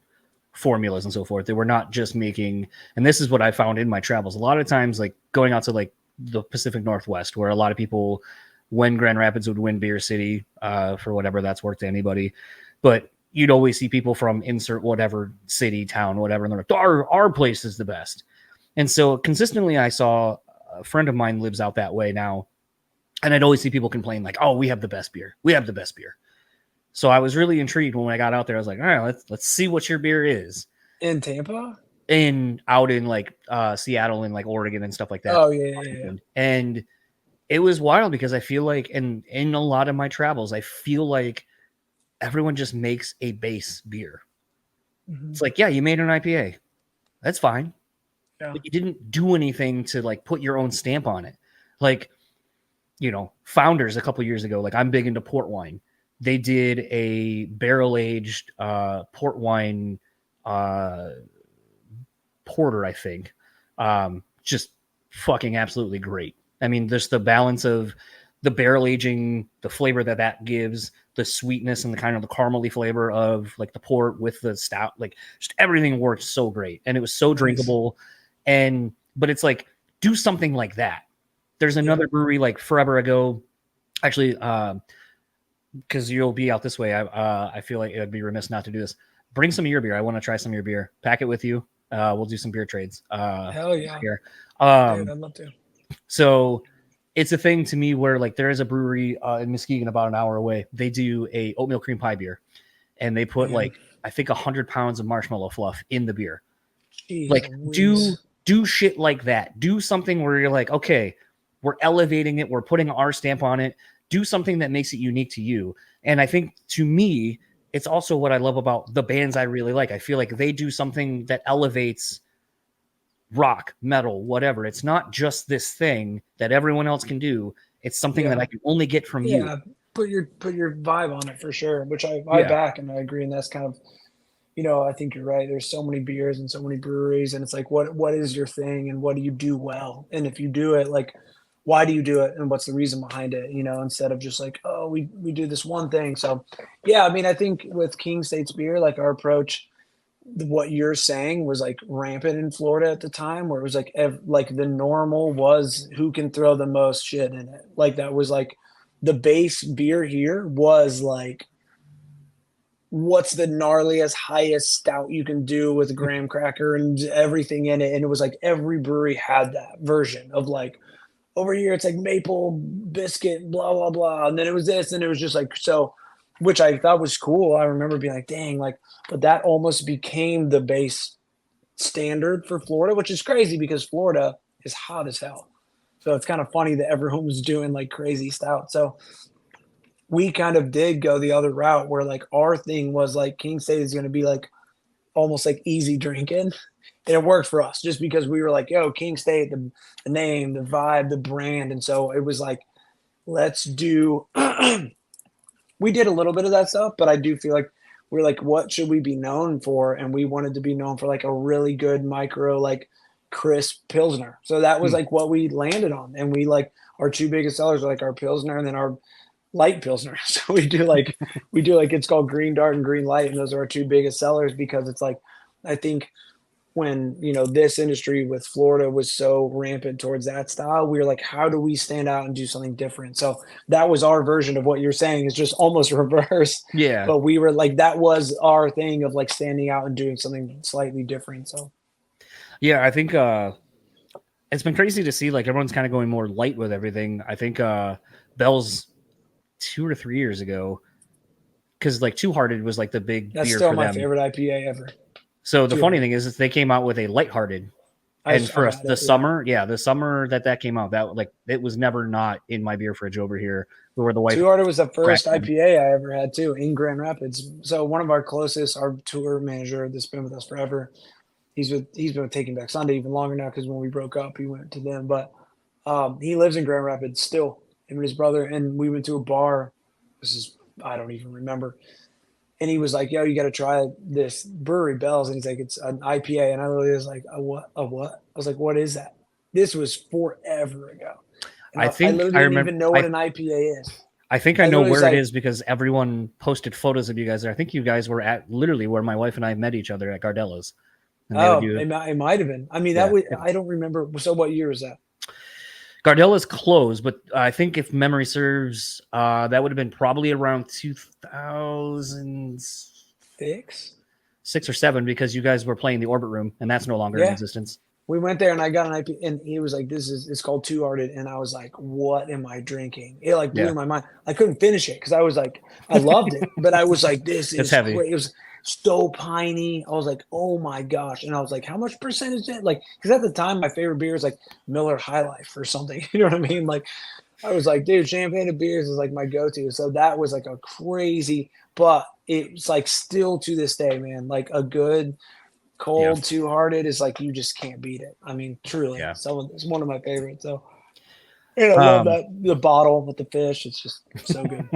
formulas and so forth, that we're not just making, and this is what I found in my travels a lot of times, like going out to like the Pacific Northwest, where a lot of people, when Grand Rapids would win Beer City, for whatever that's worth to anybody, but you'd always see people from insert whatever city, town, whatever, and they're like, our place is the best. And so consistently I saw a friend of mine lives out that way now, and I'd always see people complain like, oh, we have the best beer. We have the best beer. So I was really intrigued when I got out there. I was like, all right, let's see what your beer is. In Tampa? Out in like Seattle and like Oregon and stuff like that. Oh, yeah. And it was wild because I feel like in a lot of my travels, I feel like everyone just makes a base beer. Mm-hmm. It's like, yeah, you made an IPA. That's fine. Yeah. But you didn't do anything to like put your own stamp on it. Like, Founders a couple years ago, like I'm big into port wine. They did a barrel-aged port wine porter, I think. Just fucking absolutely great. I mean, there's the balance of the barrel aging, the flavor that gives, the sweetness and the kind of the caramely flavor of like the port with the stout, like just everything worked so great. And it was so drinkable. But it's like, do something like that. There's another brewery like forever ago, actually, because you'll be out this way. I feel like it would be remiss not to do this. Bring some of your beer. I want to try some of your beer. Pack it with you. We'll do some beer trades. Hell yeah. Here. Dude, I'd love to. So it's a thing to me where like there is a brewery in Muskegon about an hour away. They do a oatmeal cream pie beer, and they put like I think 100 pounds of marshmallow fluff in the beer. Jeez, like do shit like that. Do something where you're like, okay, we're elevating it. We're putting our stamp on it. Do something that makes it unique to you. And I think to me, it's also what I love about the bands I really like. I feel like they do something that elevates rock, metal, whatever. It's not just this thing that everyone else can do. It's something that I can only get from you. Yeah, put your vibe on it for sure, which I back and I agree. And that's kind of, I think you're right. There's so many beers and so many breweries, and it's like, what is your thing and what do you do well? And if you do it, like, why do you do it and what's the reason behind it? Instead of just like, oh, we do this one thing. So yeah, I mean, I think with King State's beer, like our approach, what you're saying was like rampant in Florida at the time, where it was like the normal was who can throw the most shit in it. Like that was like the base beer here was like, what's the gnarliest, highest stout you can do with a graham cracker and everything in it. And it was like every brewery had that version of like, over here it's like maple biscuit, blah, blah, blah. And then it was this, and it was just like, so, which I thought was cool. I remember being like, dang, like, but that almost became the base standard for Florida, which is crazy because Florida is hot as hell. So it's kind of funny that everyone was doing like crazy stout. So we kind of did go the other route where like our thing was like King State is going to be like almost like easy drinking. And it worked for us just because we were like, yo, King State, the name, the vibe, the brand. And so it was like, let's do, we did a little bit of that stuff, but I do feel like we're like, what should we be known for? And we wanted to be known for like a really good micro, like crisp Pilsner. So that was like what we landed on. And we like our two biggest sellers are like our Pilsner and then our light Pilsner. So we do like, it's called Green Dart and Green Light. And those are our two biggest sellers because it's like, I think when, this industry with Florida was so rampant towards that style, we were like, how do we stand out and do something different? So that was our version of what you're saying is just almost reverse. Yeah. But we were like, that was our thing of like standing out and doing something slightly different. So yeah, I think it's been crazy to see like everyone's kind of going more light with everything. I think Bell's 2 or 3 years ago, because like Two Hearted was like the big that's beer still for my them. favorite IPA ever. So the funny thing is they came out with a lighthearted, and for us the summer that came out, that like it was never not in my beer fridge over here. Where the Two Hearted was the first IPA I ever had too in Grand Rapids. So one of our closest, our tour manager that's been with us forever, he's been with Taking Back Sunday even longer now because when we broke up, he went to them. But he lives in Grand Rapids still, him and his brother, and we went to a bar. I don't even remember. And he was like, yo, you got to try this brewery, Bell's. And he's like, it's an IPA. And I literally was like, a what? I was like, what is that? This was forever ago. And I literally didn't even know what an IPA is. I think I know where it is because everyone posted photos of you guys there. I think you guys were at literally where my wife and I met each other at Gardella's. It might have been. I mean, I don't remember. So what year was that? Gardella's closed, but I think if memory serves, that would have been probably around 2000. 6 or 7, because you guys were playing the Orbit Room, and that's no longer in existence. We went there and I got an IP, and he was like, it's called Two Hearted. And I was like, what am I drinking? It like blew my mind. I couldn't finish it because I was like, I loved it, but I was like, this is heavy. Great. It was so piney. I was like, oh my gosh. And I was like, how much percent is it? Like, because at the time, my favorite beer is like Miller High Life or something. You know what I mean? Like, I was like, dude, champagne and beers is like my go-to. So that was like a crazy, but it's like still to this day, man, like a good cold Two Hearted is like, you just can't beat it. I mean, truly, it's one of my favorites. So, and I love that the bottle with the fish. It's just so good.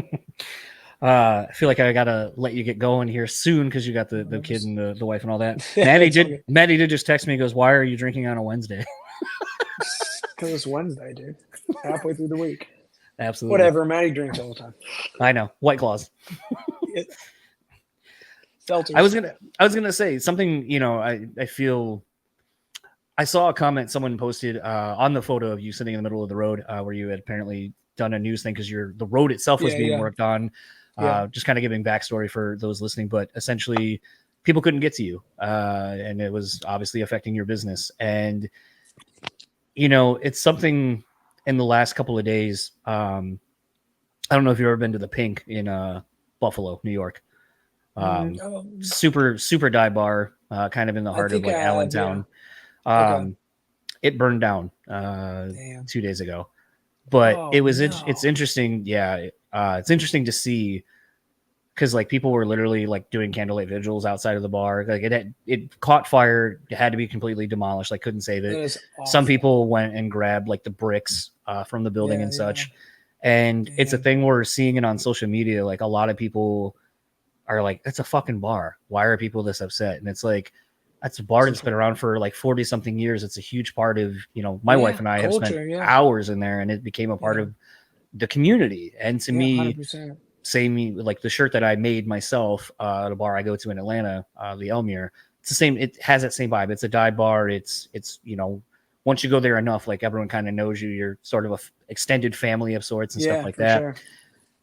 I feel like I gotta let you get going here soon because you got the kid and the wife and all that. Matty did just text me. He goes, "Why are you drinking on a Wednesday?" Because it's Wednesday, dude. Halfway through the week. Absolutely. Whatever. Matty drinks all the time. I know. White Claws. Seltzers. I was gonna say something. You know, I feel. I saw a comment someone posted on the photo of you sitting in the middle of the road where you had apparently done a news thing because the road itself was being worked on. Just kind of giving backstory for those listening, but essentially people couldn't get to you and it was obviously affecting your business. And, you know, it's something in the last couple of days. I don't know if you've ever been to the Pink in Buffalo, New York. Super dive bar, kind of in the heart of like Allentown. It burned down 2 days ago, but it's interesting. Yeah. It's interesting to see because like people were literally like doing candlelight vigils outside of the bar. Like it caught fire. It had to be completely demolished. Like couldn't save it. Some people went and grabbed like the bricks from the building and such. And it's a thing we're seeing it on social media. Like a lot of people are like, it's a fucking bar. Why are people this upset? And it's like, that's a bar that's been around for like 40 something years. It's a huge part of, you know, my wife and I have spent hours in there and it became a part of the community. And to me, 100%. Like the shirt that I made myself at a bar I go to in Atlanta, the Elmere, it's the same. It has that same vibe. It's a dive bar. It's, you know, once you go there enough, like everyone kind of knows you, you're sort of a extended family of sorts and stuff like that. Sure.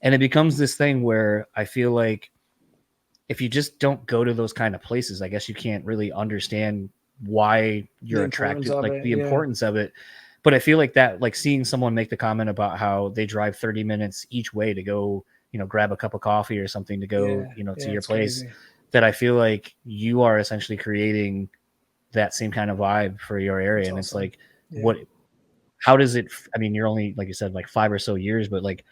And it becomes this thing where I feel like if you just don't go to those kind of places, I guess you can't really understand why you're attracted, like the importance of it. But I feel like that, like seeing someone make the comment about how they drive 30 minutes each way to go, you know, grab a cup of coffee or something to go, you know, to your place, that I feel like you are essentially creating that same kind of vibe for your area. That's awesome. It's like, how does it, I mean, you're only, like you said, like 5 or so years, but like,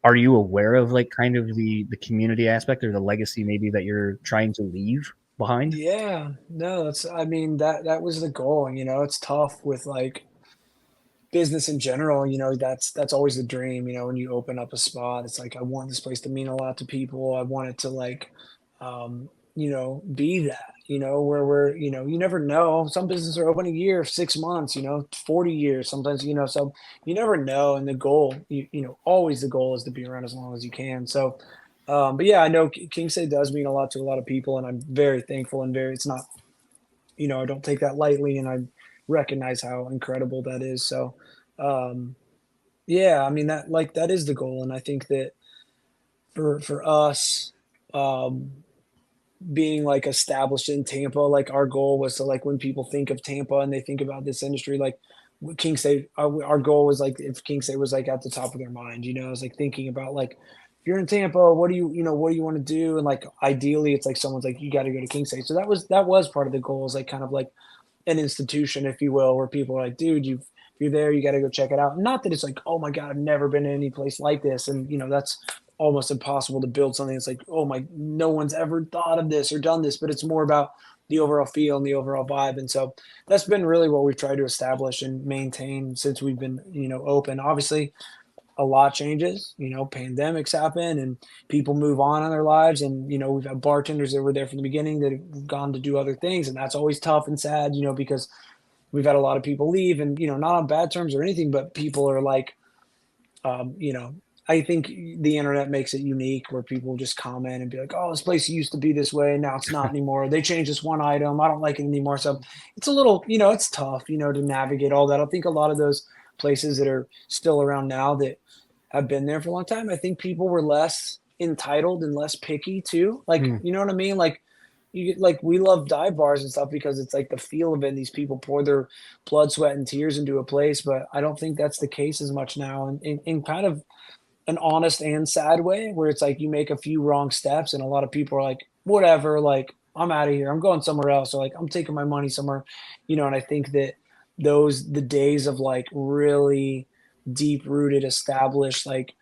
are you aware of like kind of the community aspect or the legacy maybe that you're trying to leave behind? Yeah, no, I mean, that was the goal. You know, it's tough with like business in general, you know, that's always the dream, you know, when you open up a spot, it's like, I want this place to mean a lot to people. I want it to like, you know, be that, you know, where we're, you know, you never know. Some businesses are open a year, 6 months, you know, 40 years, sometimes, you know, so you never know. And the goal, you know, always the goal is to be around as long as you can. So, but yeah, I know Kingsay does mean a lot to a lot of people and I'm very thankful and it's not, you know, I don't take that lightly and I recognize how incredible that is. So, yeah, I mean that is the goal. And I think that for us, being like established in Tampa, like our goal was to like, when people think of Tampa and they think about this industry, like Kingsay, our goal was like, if Kingsay was like at the top of their mind, you know, I was like thinking about like, if you're in Tampa, what do you want to do? And like, ideally it's like, someone's like, you got to go to Kingsay. So that was part of the goal, is like kind of like an institution, if you will, where people are like, dude, if you're there, you got to go check it out. Not that it's like, oh my God, I've never been in any place like this. And, you know, that's almost impossible to build something that's like, oh my, no one's ever thought of this or done this, but it's more about the overall feel and the overall vibe. And so that's been really what we've tried to establish and maintain since we've been, you know, open. Obviously, a lot changes, you know, pandemics happen and people move on in their lives. And, you know, we've had bartenders that were there from the beginning that have gone to do other things. And that's always tough and sad, you know, because we've had a lot of people leave and, you know, not on bad terms or anything, but people are like, you know, I think the internet makes it unique where people just comment and be like, oh, this place used to be this way. Now it's not anymore. They changed this one item. I don't like it anymore. So it's a little, you know, it's tough, you know, to navigate all that. I think a lot of those places that are still around now that have been there for a long time, I think people were less entitled and less picky too. Like, you know what I mean? Like, we love dive bars and stuff because it's like the feel of it. And these people pour their blood, sweat, and tears into a place, but I don't think that's the case as much now. And in kind of an honest and sad way, where it's like you make a few wrong steps and a lot of people are like, whatever, like, I'm out of here, I'm going somewhere else, or like, I'm taking my money somewhere, and I think that the days of like really deep rooted, established, like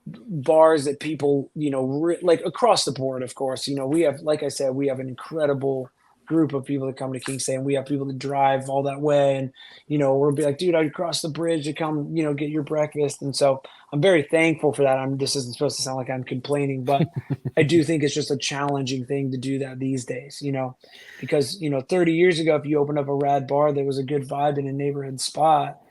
bars that people, like across the board, of course, we have, like I said, we have an incredible group of people that come to King State, and we have people that drive all that way, and we'll be like, dude, I'd cross the bridge to come get your breakfast. And so I'm very thankful for that. This isn't supposed to sound like I'm complaining, but I do think it's just a challenging thing to do that these days, because 30 years ago, if you opened up a rad bar that was a good vibe in a neighborhood spot,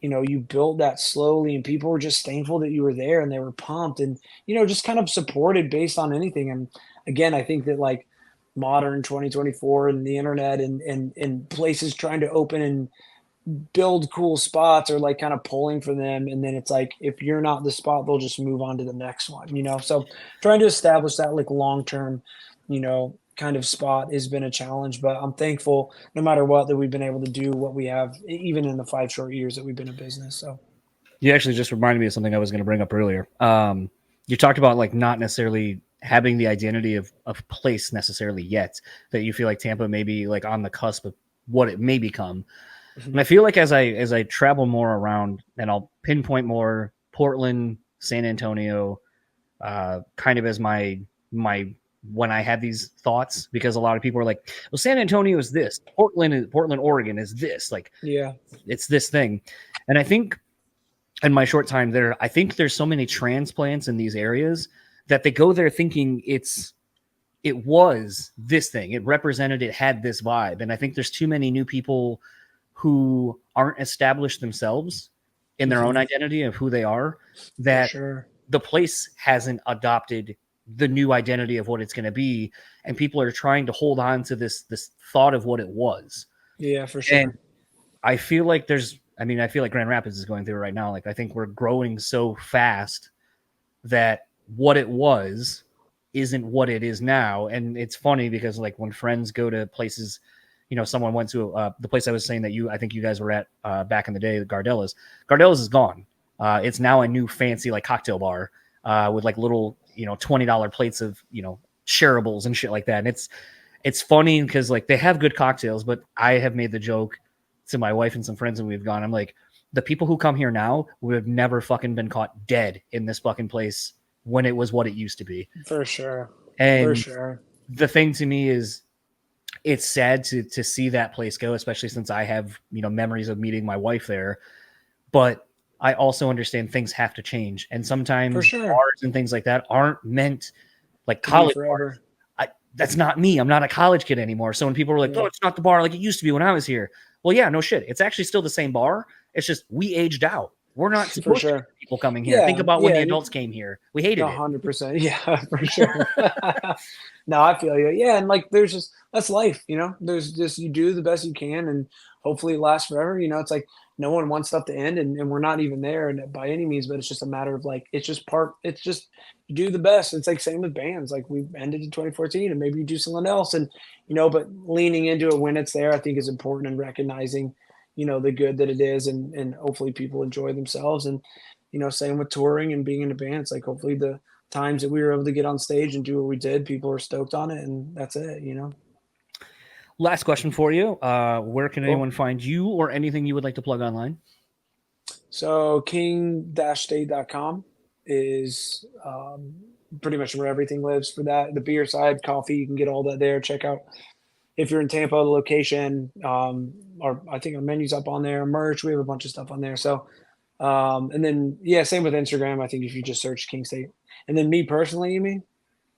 you built that slowly, and people were just thankful that you were there, and they were pumped, and just kind of supported based on anything. And again, I think that like modern 2024 and the internet and places trying to open and build cool spots are like kind of pulling for them, and then it's like, if you're not the spot, they'll just move on to the next one. So trying to establish that like long-term kind of spot has been a challenge, but I'm thankful no matter what that we've been able to do what we have, even in the 5 short years that we've been in business. So you actually just reminded me of something I was going to bring up earlier. You talked about like not necessarily having the identity of place necessarily yet, that you feel like Tampa may be like on the cusp of what it may become. And I feel like as I travel more around, and I'll pinpoint more Portland, San Antonio, kind of as my when I have these thoughts, because a lot of people are like, well, San Antonio is this, Portland, Oregon is this, like, yeah, it's this thing. And I think in my short time there, I think there's so many transplants in these areas that they go there thinking it was this thing, it represented, it had this vibe. And I think there's too many new people who aren't established themselves in their own identity of who they are, that the place hasn't adopted the new identity of what it's going to be. And people are trying to hold on to this thought of what it was. Yeah, for sure. And I feel like I feel like Grand Rapids is going through it right now. Like, I think we're growing so fast that what it was isn't what it is now. And it's funny because like when friends go to places, someone went to the place I was saying that I think you guys were at back in the day, Gardella's is gone. It's now a new fancy like cocktail bar with like little, $20 plates of, shareables and shit like that. And it's funny because like they have good cocktails, but I have made the joke to my wife and some friends when we've gone, I'm like, the people who come here now would have never fucking been caught dead in this fucking place when it was what it used to be. For sure. And for sure. The thing to me is it's sad to see that place go, especially since I have, memories of meeting my wife there. But I also understand things have to change. And sometimes bars and things like that aren't meant like college bars. That's not me. I'm not a college kid anymore. So when people are like, oh, it's not the bar like it used to be when I was here. Well, yeah, no shit. It's actually still the same bar. It's just we aged out. We're not supposed to have people coming here. Think about when the adults came here. We hated 100%. Yeah, for sure. No, I feel you. Yeah, and like that's life, There's just, you do the best you can, and hopefully it lasts forever. It's like no one wants stuff to end, and we're not even there and by any means, but it's just a matter of like, it's just you do the best. It's like same with bands. Like we ended in 2014 and maybe you do something else, and but leaning into it when it's there, I think is important, and recognizing the good that it is, and hopefully people enjoy themselves. And same with touring and being in a band. It's like hopefully the times that we were able to get on stage and do what we did, people are stoked on it, and that's it. Last question for you. Where can anyone find you or anything you would like to plug online? So king-state.com is pretty much where everything lives for that. The beer side, coffee, you can get all that there. Check out, if you're in Tampa, the location, I think our menu's up on there, merch, we have a bunch of stuff on there. So, and then, same with Instagram. I think if you just search King State. And then me personally, you mean?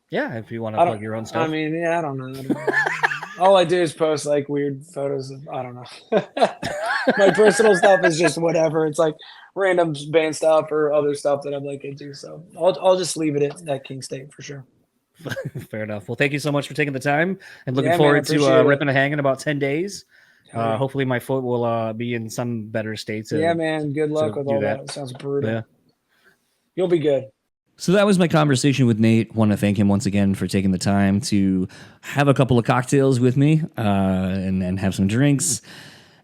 Yeah, if you want to plug your own stuff. I mean, I don't know. All I do is post like weird photos of, I don't know. My personal stuff is just whatever. It's like random band stuff or other stuff that I'm like into. So I'll just leave it at King State for sure. Fair enough. Well, thank you so much for taking the time, and looking forward to ripping a hang in about 10 days. Hopefully my foot will be in some better state. Man. Good luck with all that. It sounds brutal. Yeah. You'll be good. So that was my conversation with Nate. Want to thank him once again for taking the time to have a couple of cocktails with me and have some drinks.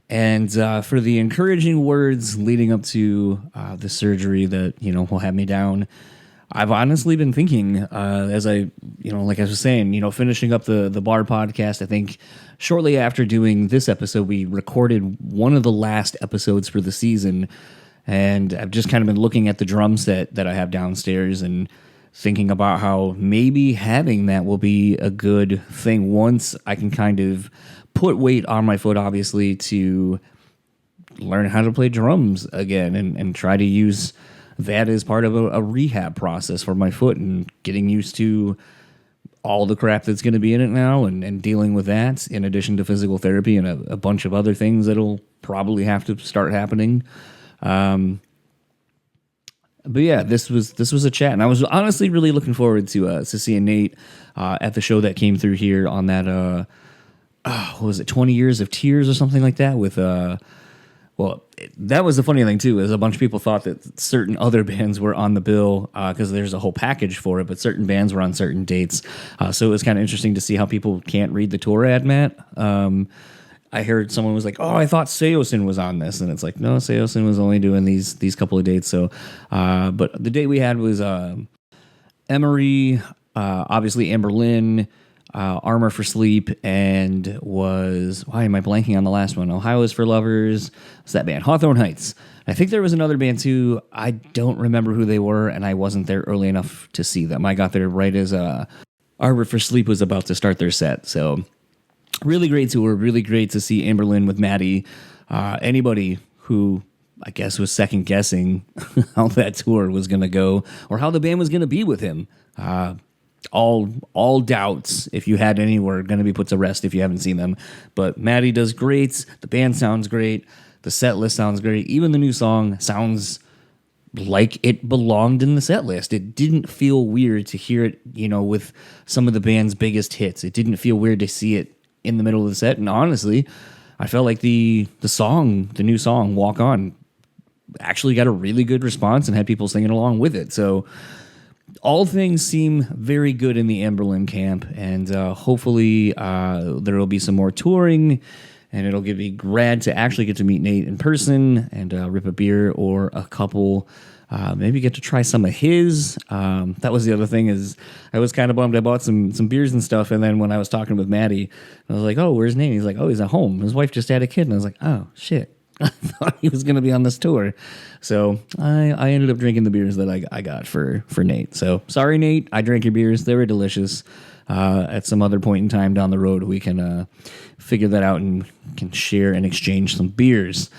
And for the encouraging words leading up to the surgery that, will have me down. I've honestly been thinking as I, like I was saying, finishing up the bar podcast. I think shortly after doing this episode, we recorded one of the last episodes for the season. And I've just kind of been looking at the drum set that I have downstairs and thinking about how maybe having that will be a good thing once I can kind of put weight on my foot, obviously, to learn how to play drums again and try to use that as part of a rehab process for my foot and getting used to all the crap that's going to be in it now and dealing with that in addition to physical therapy and a bunch of other things that'll probably have to start happening. But yeah, this was a chat, and I was honestly really looking forward to seeing Nate at the show that came through here on that what was it, 20 Years of Tears or something like that with that was the funny thing too, is a bunch of people thought that certain other bands were on the bill because there's a whole package for it, but certain bands were on certain dates. So it was kind of interesting to see how people can't read the tour ad, Matt. I heard someone was like, "Oh, I thought Seosin was on this," and it's like, no, Seosin was only doing these couple of dates. So, but the date we had was Emery, obviously Anberlin, Armor for Sleep, and why am I blanking on the last one? Ohio is for Lovers. What's that band? Hawthorne Heights. I think there was another band too. I don't remember who they were, and I wasn't there early enough to see them. I got there right as Armor for Sleep was about to start their set. So really great tour. Really great to see Anberlin with Matty. Anybody who I guess was second guessing how that tour was going to go or how the band was going to be with him. All doubts, if you had any, were going to be put to rest if you haven't seen them. But Matty does great. The band sounds great. The set list sounds great. Even the new song sounds like it belonged in the set list. It didn't feel weird to hear it, with some of the band's biggest hits. It didn't feel weird to see it in the middle of the set. And honestly, I felt like the new song, Walk On, actually got a really good response and had people singing along with it. So all things seem very good in the Anberlin camp, and hopefully there will be some more touring, and it'll give me rad to actually get to meet Nate in person and rip a beer or a couple. Maybe get to try some of his. That was the other thing, is I was kind of bummed. I bought some beers and stuff, and then when I was talking with Matty, I was like, "Oh, where's Nate?" He's like, "Oh, he's at home. His wife just had a kid." And I was like, "Oh, shit." I thought he was going to be on this tour. So I ended up drinking the beers that I got for Nate. So sorry, Nate. I drank your beers. They were delicious. At some other point in time down the road, we can figure that out and can share and exchange some beers.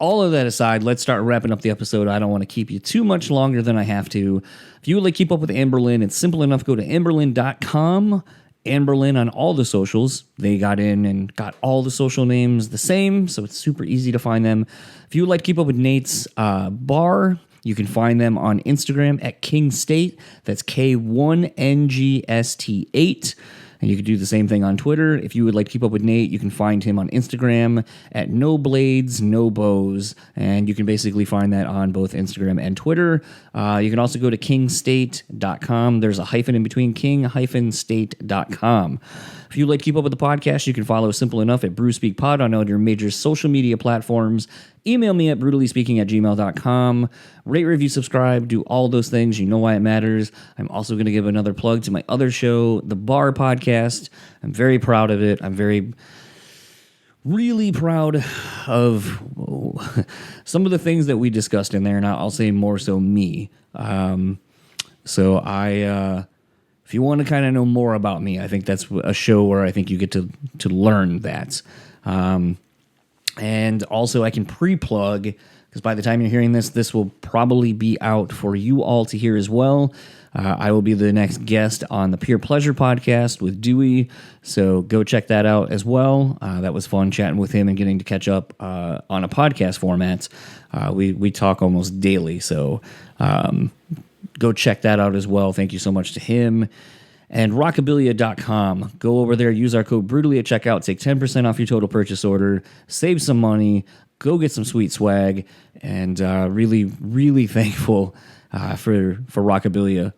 All of that aside, let's start wrapping up the episode. I don't want to keep you too much longer than I have to. If you would like to keep up with Anberlin, it's simple enough. Go to Anberlin.com. Anberlin on all the socials. They got in and got all the social names the same, so it's super easy to find them. If you would like to keep up with Nate's bar, you can find them on Instagram at King State. That's K1NGST8. And you can do the same thing on Twitter. If you would like to keep up with Nate, you can find him on Instagram at No Blades, No Bows. And you can basically find that on both Instagram and Twitter. You can also go to kingstate.com. There's a hyphen in between, king-state.com. If you'd like to keep up with the podcast, you can follow Simple Enough at BrewSpeakPod on all your major social media platforms. Email me at brutallyspeaking@gmail.com. Rate, review, subscribe, do all those things. You know why it matters. I'm also going to give another plug to my other show, The Bar Podcast. I'm very proud of it. I'm really proud of some of the things that we discussed in there, and I'll say more so me. If you want to kind of know more about me, I think that's a show where I think you get to learn that. And also I can pre-plug, because by the time you're hearing this will probably be out for you all to hear as well. I will be the next guest on the Pure Pleasure podcast with Dewey, so go check that out as well. That was fun chatting with him and getting to catch up on a podcast format. We talk almost daily, so go check that out as well. Thank you so much to him. And rockabilia.com. Go over there, use our code BREWtally at checkout, take 10% off your total purchase order, save some money, go get some sweet swag, and really, really thankful for Rockabilia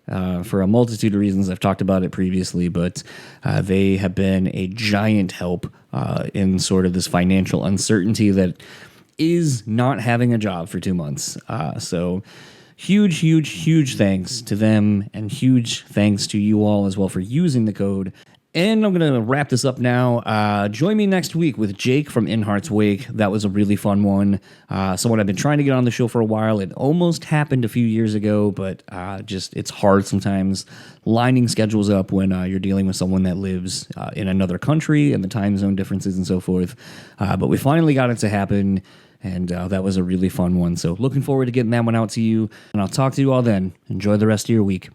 for a multitude of reasons. I've talked about it previously, but they have been a giant help in sort of this financial uncertainty that is not having a job for 2 months. So huge thanks to them, and huge thanks to you all as well for using the code. And I'm going to wrap this up now. Join me next week with Jake from In Heart's Wake. That was a really fun one. Someone I've been trying to get on the show for a while. It almost happened a few years ago, but it's hard sometimes lining schedules up when you're dealing with someone that lives in another country and the time zone differences and so forth. But we finally got it to happen, and that was a really fun one. So looking forward to getting that one out to you, and I'll talk to you all then. Enjoy the rest of your week.